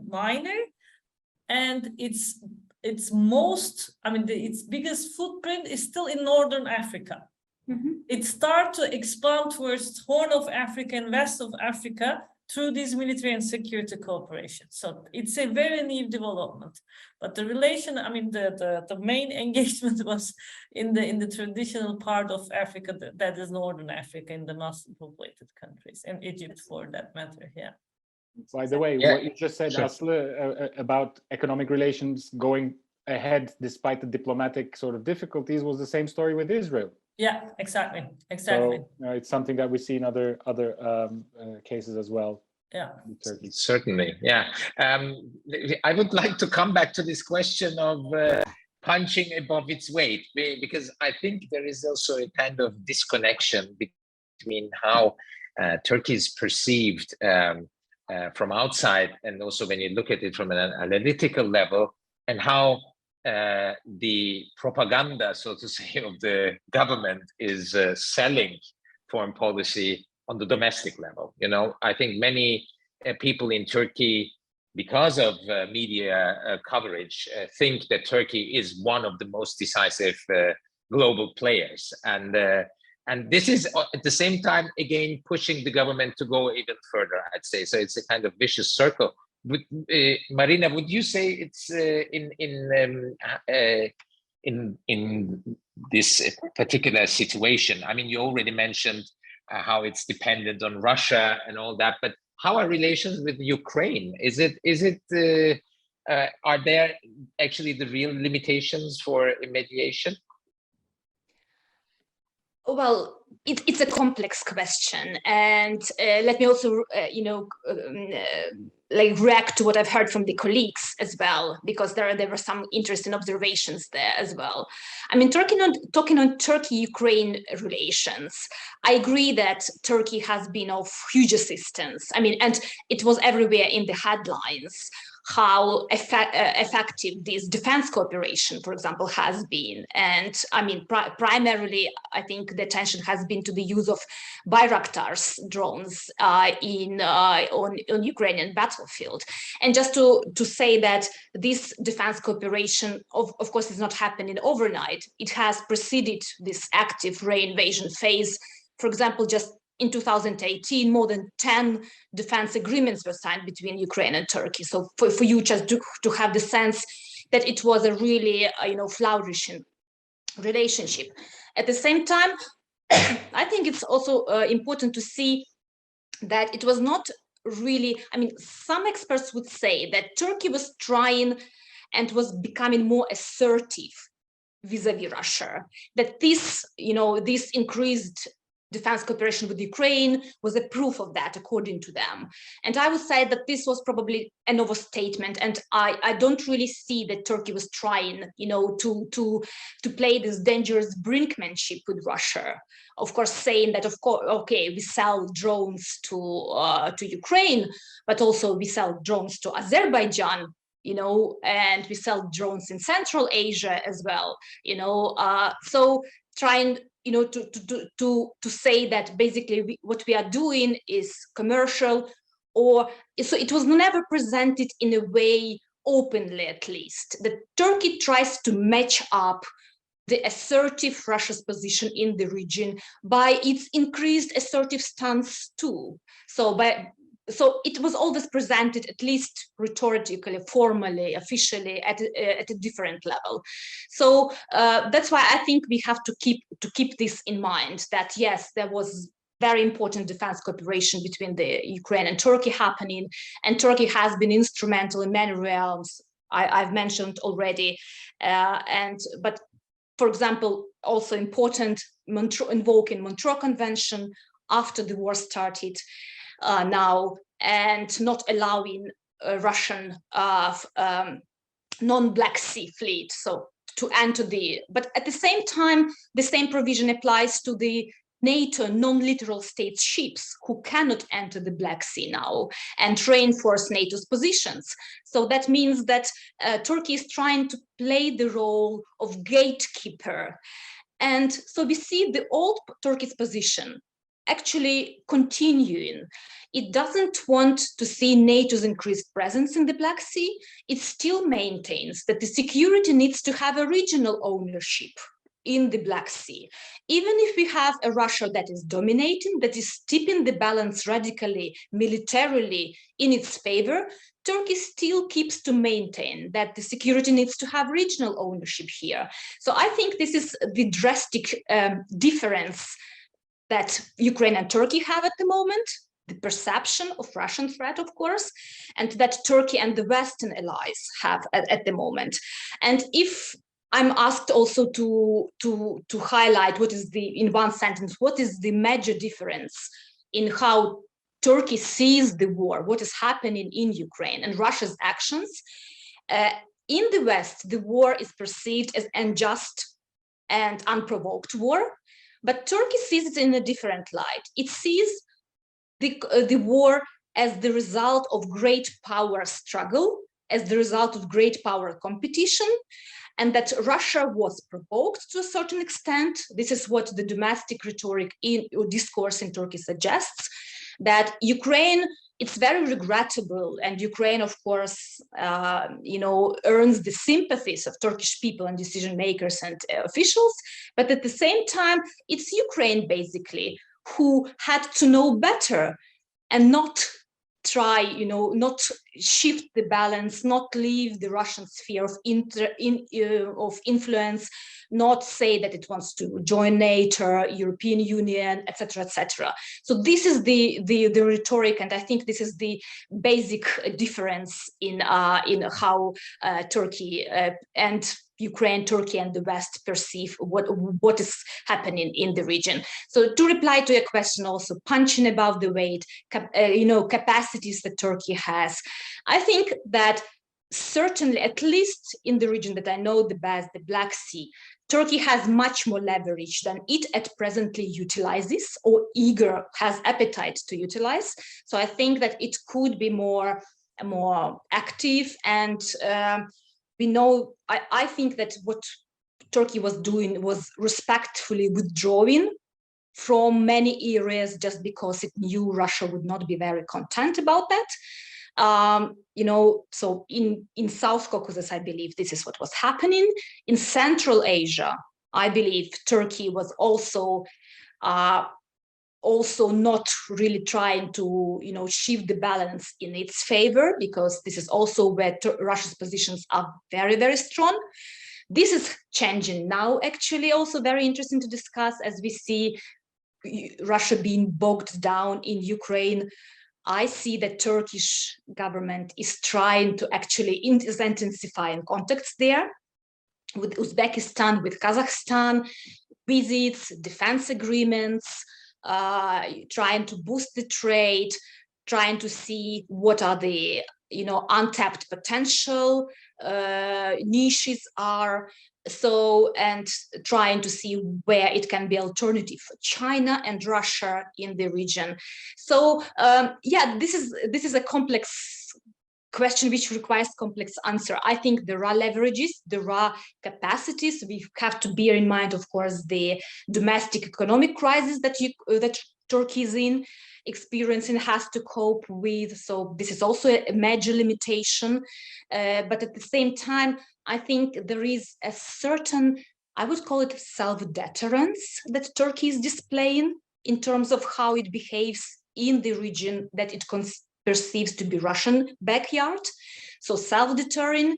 minor, and its biggest footprint is still in Northern Africa. Mm-hmm. It started to expand towards Horn of Africa and West of Africa through this military and security cooperation. So it's a very new development. But the relation, the main engagement was in the traditional part of Africa, that is Northern Africa, in the mass populated countries, and Egypt for that matter. Yeah. By the way, what you just said, sure, Aslı, about economic relations going ahead despite the diplomatic sort of difficulties, was the same story with Israel. Yeah, exactly. So it's something that we see in other cases as well. Yeah, Turkey. Certainly. Yeah, I would like to come back to this question of punching above its weight, because I think there is also a kind of disconnection between how Turkey is perceived from outside, and also when you look at it from an analytical level, and how the propaganda, so to say, of the government is selling foreign policy on the domestic level. I think many people in Turkey, because of media coverage, think that Turkey is one of the most decisive global players, and this is at the same time again pushing the government to go even further, I'd say. So it's a kind of vicious circle. Marina, would you say it's in this particular situation? You already mentioned how it's dependent on Russia and all that, but how are relations with Ukraine? Are there actually the real limitations for mediation? Well, it's a complex question, and let me also, react to what I've heard from the colleagues as well, because there were some interesting observations there as well. Talking on Turkey-Ukraine relations, I agree that Turkey has been of huge assistance. And it was everywhere in the headlines how effective this defense cooperation, for example, has been. And primarily, I think the attention has been to the use of Bayraktar's drones on Ukrainian battlefield. And just to say that this defense cooperation, of course, is not happening overnight. It has preceded this active re-invasion phase. For example, just in 2018, more than 10 defense agreements were signed between Ukraine and Turkey. So for you just to have the sense that it was a really, flourishing relationship. At the same time, I think it's also important to see that it was not really, some experts would say that Turkey was trying and was becoming more assertive vis-a-vis Russia, that this increased defense cooperation with Ukraine was a proof of that, according to them. And I would say that this was probably an overstatement. And I don't really see that Turkey was trying, to play this dangerous brinkmanship with Russia. Of course, saying that, of course, okay, we sell drones to Ukraine, but also we sell drones to Azerbaijan, and we sell drones in Central Asia as well, so trying, to say that basically what we are doing is commercial, so it was never presented in a way openly, at least, that Turkey tries to match up the assertive Russia's position in the region by its increased assertive stance too. So it was always presented, at least rhetorically, formally, officially, at a different level. So that's why I think we have to keep this in mind, that yes, there was very important defense cooperation between the Ukraine and Turkey happening, and Turkey has been instrumental in many realms I've mentioned already. But for example, also important invoking Montreux Convention after the war started now, and not allowing Russian non-Black Sea fleet to enter but at the same time, the same provision applies to the NATO non-littoral state ships who cannot enter the Black Sea now, and reinforce NATO's positions. So that means that Turkey is trying to play the role of gatekeeper. And so we see the old Turkey's position actually continuing. It doesn't want to see NATO's increased presence in the Black Sea. It still maintains that the security needs to have a regional ownership in the Black Sea. Even if we have a Russia that is dominating, that is tipping the balance radically, militarily in its favor, Turkey still keeps to maintain that the security needs to have regional ownership here. So I think this is the drastic difference that Ukraine and Turkey have at the moment, the perception of Russian threat, of course, and that Turkey and the Western allies have at the moment. And if I'm asked also to highlight in one sentence, what is the major difference in how Turkey sees the war, what is happening in Ukraine and Russia's actions. In the West, the war is perceived as unjust and unprovoked war, but Turkey sees it in a different light. It sees the war as the result of great power struggle, as the result of great power competition, and that Russia was provoked to a certain extent. This is what the domestic rhetoric or discourse in Turkey suggests, that Ukraine, it's very regrettable, and Ukraine, of course, earns the sympathies of Turkish people and decision makers and officials, but at the same time, it's Ukraine basically who had to know better and not try, not shift the balance, not leave the Russian sphere of influence, not say that it wants to join NATO, European Union, etc., etc. So this is the rhetoric, and I think this is the basic difference in how Turkey and Ukraine, Turkey, and the West perceive what is happening in the region. So to reply to your question, also punching above the weight, capacities that Turkey has, I think that certainly, at least in the region that I know the best, the Black Sea, Turkey has much more leverage than it at presently utilizes or has appetite to utilize. So I think that it could be more active, and we know, I think that what Turkey was doing was respectfully withdrawing from many areas just because it knew Russia would not be very content about that. So in South Caucasus, I believe this is what was happening. In Central Asia, I believe Turkey was also not really trying to, shift the balance in its favor, because this is also where Russia's positions are very, very strong. This is changing now, actually, also very interesting to discuss as we see Russia being bogged down in Ukraine. I see that Turkish government is trying to actually intensify contacts there with Uzbekistan, with Kazakhstan, visits, defense agreements, trying to boost the trade, trying to see what are the untapped potential niches are. So, and trying to see where it can be alternative for China and Russia in the region. So yeah, this is a complex question which requires complex answer. I think there are leverages, there are capacities. We have to bear in mind, of course, the domestic economic crisis that Turkey is experiencing, has to cope with. So this is also a major limitation. But at the same time, I think there is a certain, I would call it self-deterrence that Turkey is displaying in terms of how it behaves in the region that it perceives to be Russian backyard. So self-deterring,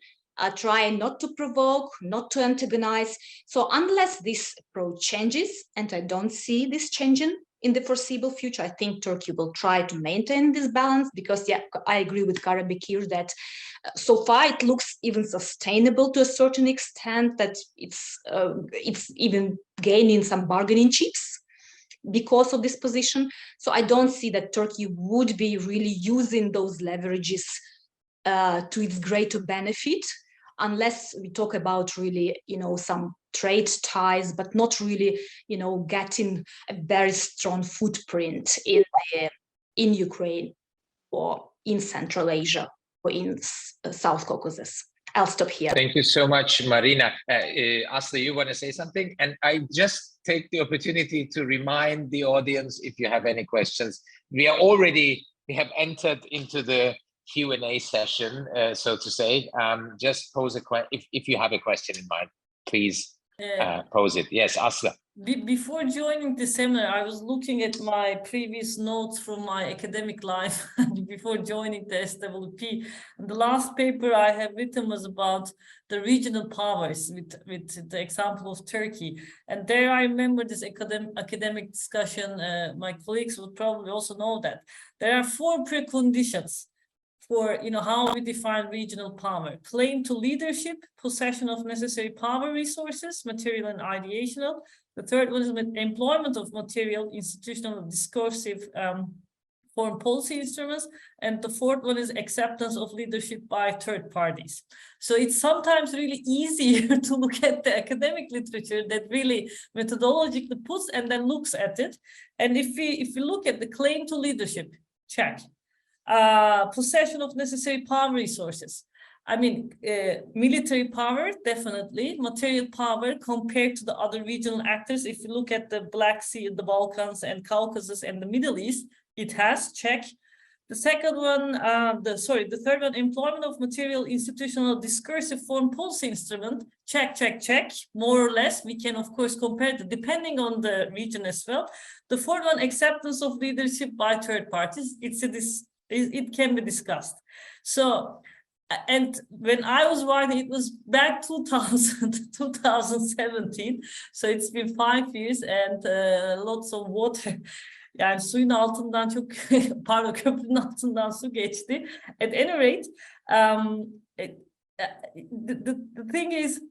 trying not to provoke, not to antagonize. So unless this approach changes, and I don't see this changing in the foreseeable future, I think Turkey will try to maintain this balance, because yeah, I agree with Karabekir that so far it looks even sustainable to a certain extent, that it's even gaining some bargaining chips because of this position. So I don't see that Turkey would be really using those leverages to its greater benefit, unless we talk about really, some trade ties, but not really, getting a very strong footprint in Ukraine or in Central Asia or in South Caucasus. I'll stop here. Thank you so much, Marina. Aslı, you want to say something? And I just take the opportunity to remind the audience, if you have any questions, we have entered into the Q&A session, so to say. Just pose a question. If you have a question in mind, please pose it. Yes, Aslı. Before joining the seminar, I was looking at my previous notes from my academic life before joining the SWP. And the last paper I have written was about the regional powers with the example of Turkey. And there I remember this academic discussion. My colleagues would probably also know that there are 4 preconditions for how we define regional power: claim to leadership, possession of necessary power resources, material and ideational. The third one is employment of material, institutional, discursive foreign policy instruments. And the fourth one is acceptance of leadership by third parties. So it's sometimes really easier to look at the academic literature that really methodologically puts and then looks at it. And if we look at the claim to leadership, check. Possession of necessary power resources. I mean, military power, definitely. Material power compared to the other regional actors. If you look at the Black Sea, the Balkans and Caucasus and the Middle East, it has, check. The second one, the third one, employment of material, institutional, discursive foreign policy instrument, check, check, check. More or less, we can of course compare it depending on the region as well. The fourth one, acceptance of leadership by third parties. It can be discussed. So, and when I was writing, it was back 2017. So it's been 5 years and lots of water. Yani suyun altından çok, pardon, köprünün altından su geçti. At any rate, the thing is,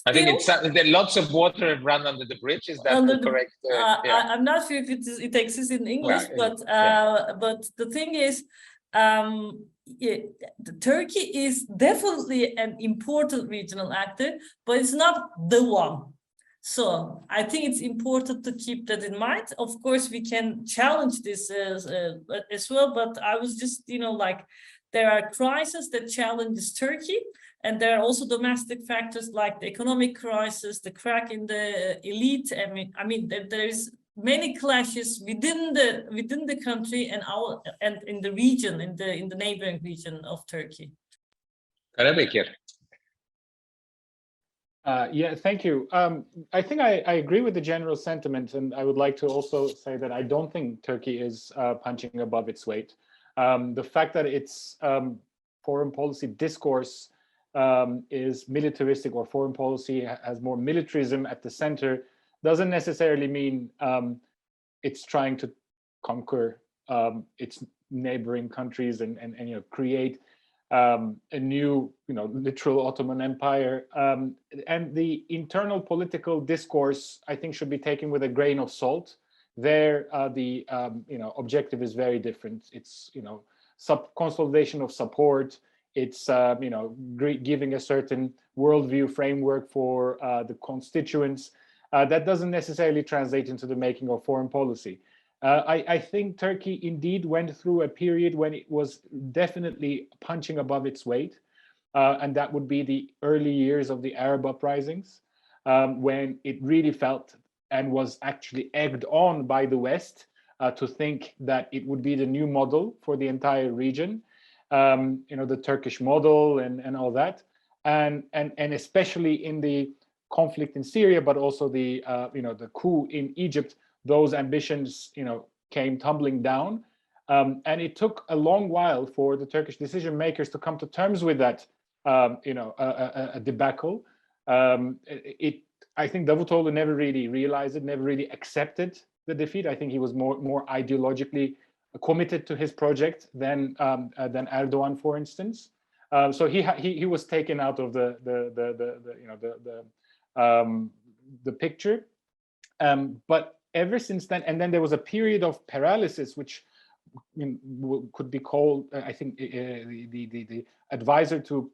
I think it's lots of water have run under the bridge. Is that correct? Yeah. I'm not sure if it exists in English, but the thing is, Turkey is definitely an important regional actor, but it's not the one. So I think it's important to keep that in mind. Of course, we can challenge this as well, but I was just, there are crises that challenges Turkey. And there are also domestic factors like the economic crisis, the crack in the elite. I mean, there is many clashes within the country and in the region, in the neighboring region of Turkey. Karabekir. Yeah, thank you. I think I agree with the general sentiment, and I would like to also say that I don't think Turkey is punching above its weight. The fact that its foreign policy discourse is militaristic, or foreign policy has more militarism at the center, doesn't necessarily mean it's trying to conquer its neighboring countries and create a new literal Ottoman Empire. And the internal political discourse, I think, should be taken with a grain of salt, there the objective is very different. It's consolidation of support. It's giving a certain worldview framework for the constituents. That doesn't necessarily translate into the making of foreign policy. I think Turkey indeed went through a period when it was definitely punching above its weight, and that would be the early years of the Arab uprisings, when it really felt and was actually egged on by the West to think that it would be the new model for the entire region, the Turkish model and all that, and especially in the conflict in Syria, but also the coup in Egypt. Those ambitions came tumbling down, and it took a long while for the Turkish decision makers to come to terms with that a debacle. I think Davutoğlu never really realized it, never really accepted the defeat. I think he was more ideologically committed to his project than Erdoğan, for instance. So he was taken out of the picture. But ever since then, and then there was a period of paralysis, which could be called, I think, the advisor to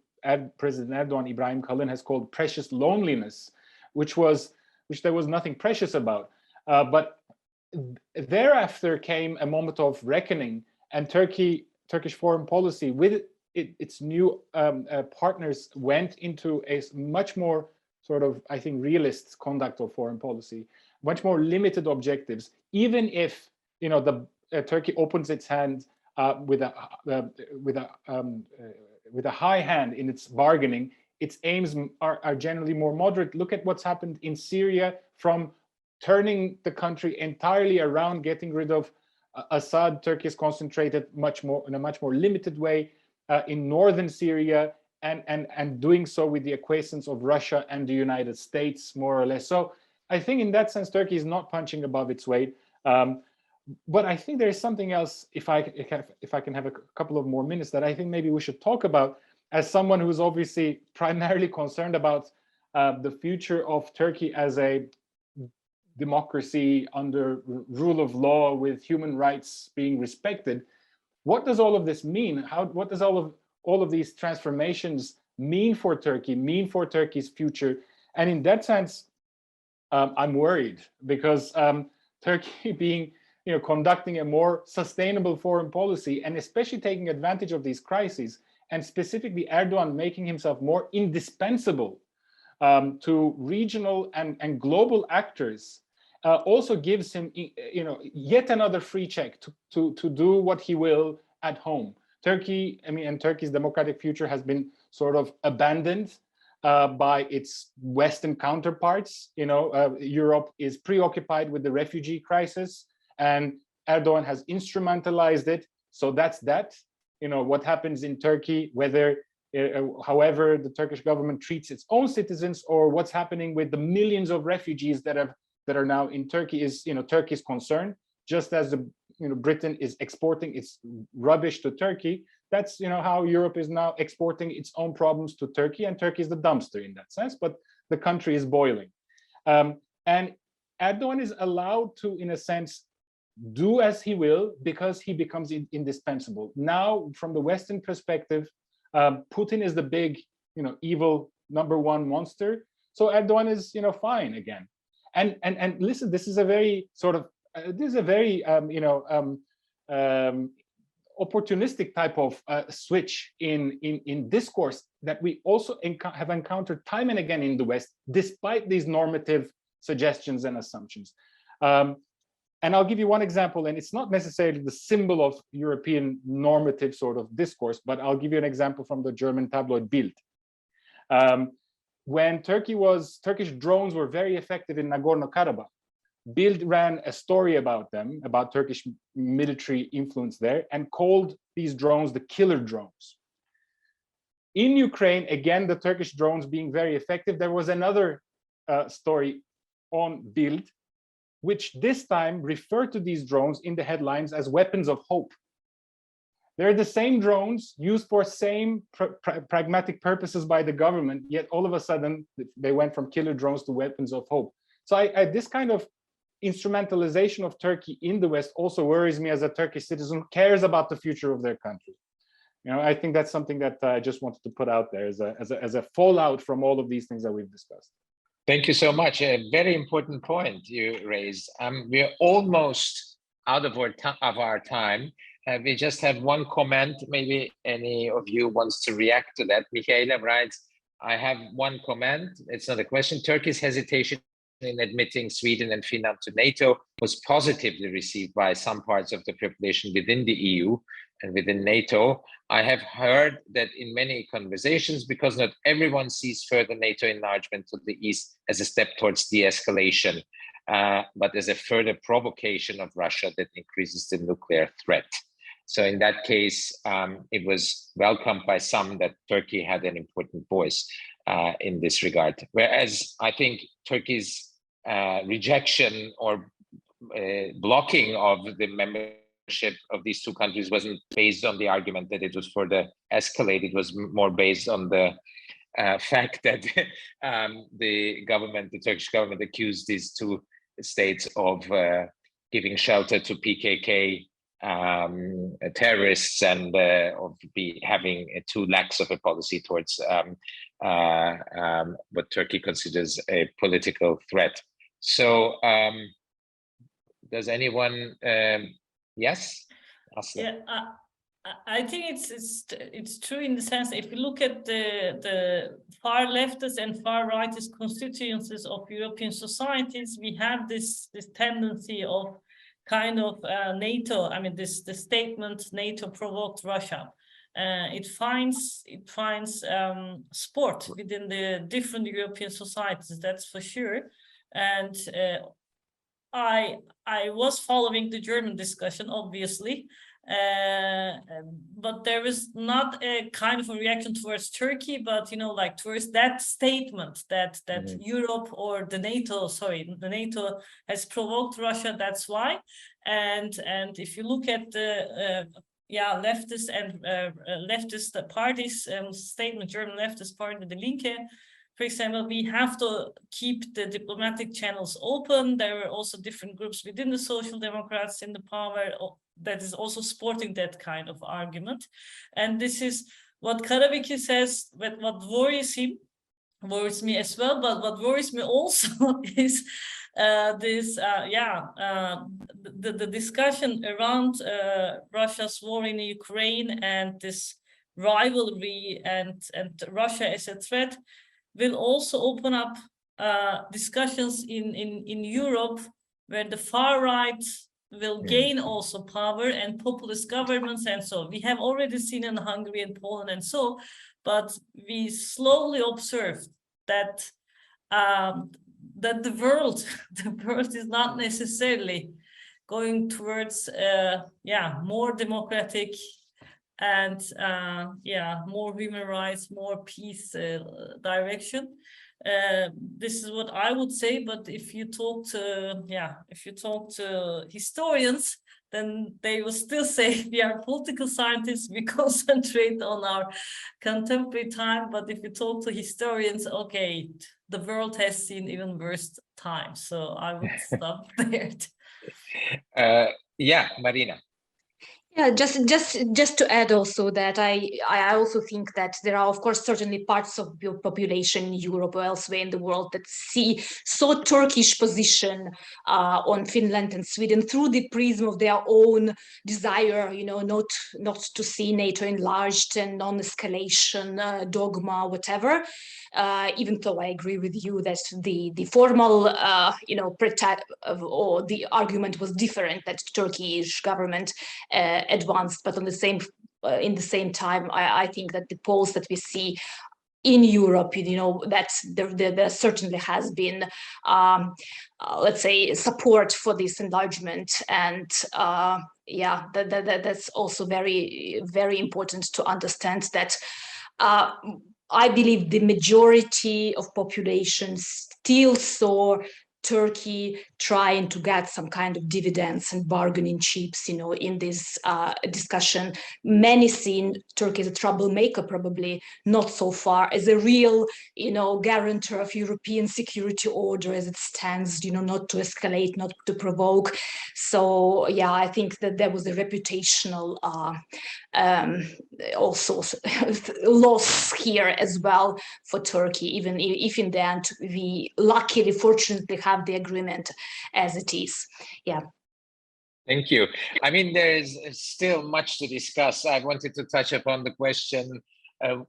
President Erdoğan, Ibrahim Kalın, has called precious loneliness, which there was nothing precious about. But thereafter came a moment of reckoning, and Turkish foreign policy with its new partners went into a much more sort of, I think, realist conduct of foreign policy, much more limited objectives. Even if Turkey opens its hand with a high hand in its bargaining, its aims are generally more moderate. Look at what's happened in Syria, from turning the country entirely around, getting rid of Assad. Turkey is concentrated in a much more limited way in northern Syria, and doing so with the acquiescence of Russia and the United States, more or less. So I think in that sense, Turkey is not punching above its weight. But I think there is something else, if I can have a couple of more minutes, that I think maybe we should talk about, as someone who's obviously primarily concerned about the future of Turkey as a democracy under rule of law with human rights being respected. What does all of this mean? What does all of these transformations mean for Turkey, mean for Turkey's future? And in that sense, I'm worried, because Turkey being, conducting a more sustainable foreign policy, and especially taking advantage of these crises, and specifically Erdoğan making himself more indispensable to regional and global actors, also gives him, yet another free check to do what he will at home. Turkey, and Turkey's democratic future has been sort of abandoned by its Western counterparts. Europe is preoccupied with the refugee crisis, and Erdoğan has instrumentalized it. So that's that. What happens in Turkey, however the Turkish government treats its own citizens, or what's happening with the millions of refugees that are now in Turkey, is Turkey's concern. Just as Britain is exporting its rubbish to Turkey, that's how Europe is now exporting its own problems to Turkey, and Turkey is the dumpster in that sense. But the country is boiling, and Erdoğan is allowed to, in a sense, do as he will, because he becomes indispensable. Now, from the Western perspective, Putin is the big, evil #1 monster. So Erdoğan is, fine again. And listen, this is a very sort of opportunistic type of switch in discourse that we also have encountered time and again in the West, despite these normative suggestions and assumptions. And I'll give you one example, and it's not necessarily the symbol of European normative sort of discourse, but I'll give you an example from the German tabloid Bild. When Turkish drones were very effective in Nagorno-Karabakh, Bild ran a story about them, about Turkish military influence there, and called these drones the killer drones. In Ukraine, again, the Turkish drones being very effective, there was another story on Bild, which this time referred to these drones in the headlines as weapons of hope. They're the same drones used for same pragmatic purposes by the government, yet all of a sudden they went from killer drones to weapons of hope. So this kind of instrumentalization of Turkey in the West also worries me as a Turkish citizen who cares about the future of their country. I think that's something that I just wanted to put out there as a fallout from all of these things that we've discussed. Thank you so much. A very important point you raised. We're almost out of our time. We just have one comment. Maybe any of you wants to react to that. Michaela writes, I have one comment. It's not a question. Turkey's hesitation in admitting Sweden and Finland to NATO was positively received by some parts of the population within the EU and within NATO. I have heard that in many conversations, because not everyone sees further NATO enlargement to the east as a step towards de-escalation, but as a further provocation of Russia that increases the nuclear threat. So in that case, it was welcomed by some that Turkey had an important voice in this regard. Whereas I think Turkey's rejection or blocking of the membership of these two countries wasn't based on the argument that it was further escalated. It was more based on the fact that the Turkish government accused these two states of giving shelter to PKK terrorists and of having too lax of a policy towards what Turkey considers a political threat. So does anyone, yes? Yeah, I think it's true in the sense that if you look at the far leftist and far rightist constituencies of European societies, we have this tendency of kind of NATO. I mean, the statement NATO provoked Russia. It finds sport within the different European societies. That's for sure. And I was following the German discussion, obviously. But there was not a kind of a reaction towards Turkey, but like towards that statement that Europe or the NATO has provoked Russia. That's why. And if you look at the leftist and leftist parties statement, German leftist party, the Linke, for example, we have to keep the diplomatic channels open. There were also different groups within the Social Democrats in the power that is also supporting that kind of argument. And this is what Karabekir says, but what worries me as well. But what worries me also is the discussion around Russia's war in Ukraine and this rivalry and Russia as a threat will also open up discussions in Europe where the far right will gain also power and populist governments and so. We have already seen in Hungary and Poland and so, but we slowly observed that the world is not necessarily going towards more democratic and more human rights, more peace direction. This is what I would say. But if you talk to historians, then they will still say we are political scientists. We concentrate on our contemporary time. But if you talk to historians, okay, the world has seen even worse times. So I would stop there. Marina. Yeah, just to add also that I also think that there are, of course, certainly parts of your population in Europe or elsewhere in the world that saw Turkish position on Finland and Sweden through the prism of their own desire, not to see NATO enlarged and non-escalation dogma, whatever. Even though I agree with you that the formal, or the argument was different that Turkish government advanced, but in the same time, I think that the polls that we see in Europe, that there certainly has been, let's say, support for this enlargement, and that's also very, very important to understand that. I believe the majority of population still saw Turkey trying to get some kind of dividends and bargaining chips, you know, in this discussion. Many see Turkey as a troublemaker, probably not so far as a real, you know, guarantor of European security order as it stands, you know, not to escalate, not to provoke. So yeah, I think that there was a reputational also loss here as well for Turkey, even if in the end we luckily, fortunately, have the agreement as it is. Yeah. Thank you. I mean, there is still much to discuss. I wanted to touch upon the question of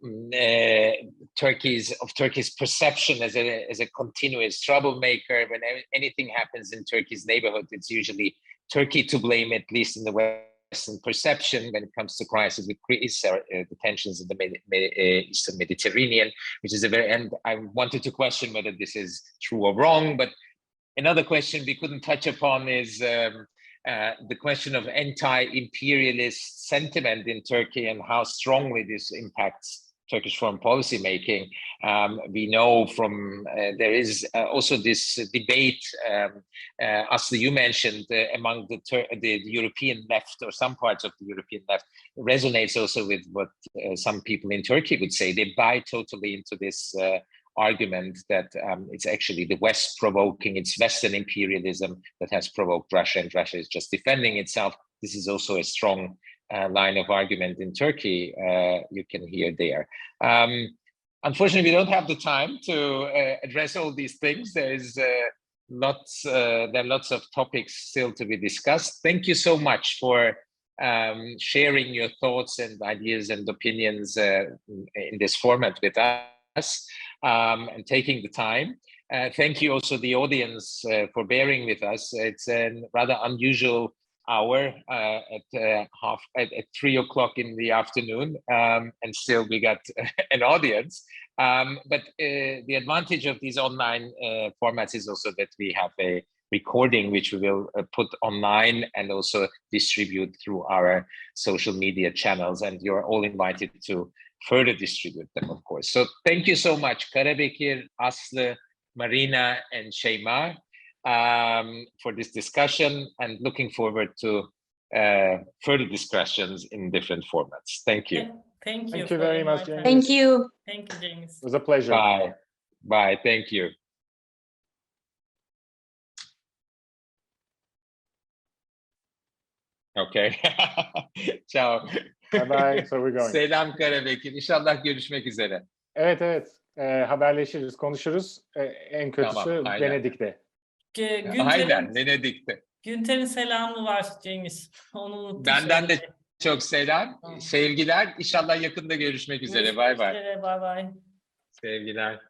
Turkey's perception as a continuous troublemaker. When anything happens in Turkey's neighborhood, it's usually Turkey to blame, at least in the Western perception, when it comes to crisis with Greece, the tensions in the Eastern Mediterranean, which is and I wanted to question whether this is true or wrong. But another question we couldn't touch upon is the question of anti-imperialist sentiment in Turkey and how strongly this impacts Turkish foreign policy making. We know from there is also this debate, Aslı, you mentioned, among the European left, or some parts of the European left, resonates also with what some people in Turkey would say. They buy totally into this argument that it's actually the West provoking, it's Western imperialism that has provoked Russia, and Russia is just defending itself. This is also a strong line of argument in Turkey, you can hear there. Unfortunately, we don't have the time to address all these things. There are lots of topics still to be discussed. Thank you so much for sharing your thoughts and ideas and opinions in this format with us. And taking the time. Thank you also the audience for bearing with us. It's a rather unusual hour at 3 o'clock in the afternoon, and still we got an audience. But the advantage of these online formats is also that we have a recording which we will put online and also distribute through our social media channels, and you're all invited to further distribute them, of course. So thank you so much, Karabekir, Aslı, Marina, and Shayma, for this discussion, and looking forward to further discussions in different formats. Thank you. Thank you. Thank you very much, James. Thank you. Thank you, James. It was a pleasure. Bye. Bye. Thank you. Okay. Ciao. Bye bye. So we're going. Selam Karabekir. İnşallah görüşmek üzere. Evet. Haberleşiriz, konuşuruz. En kötüsü Tamam, aynen. Venedik'te. Aynen, Venedik'te. Günter'in selamı var Cengiz. Onu unuttum. Benden de çok selam. Sevgiler. İnşallah yakında görüşmek üzere. Bay bay. Bay bay. Sevgiler.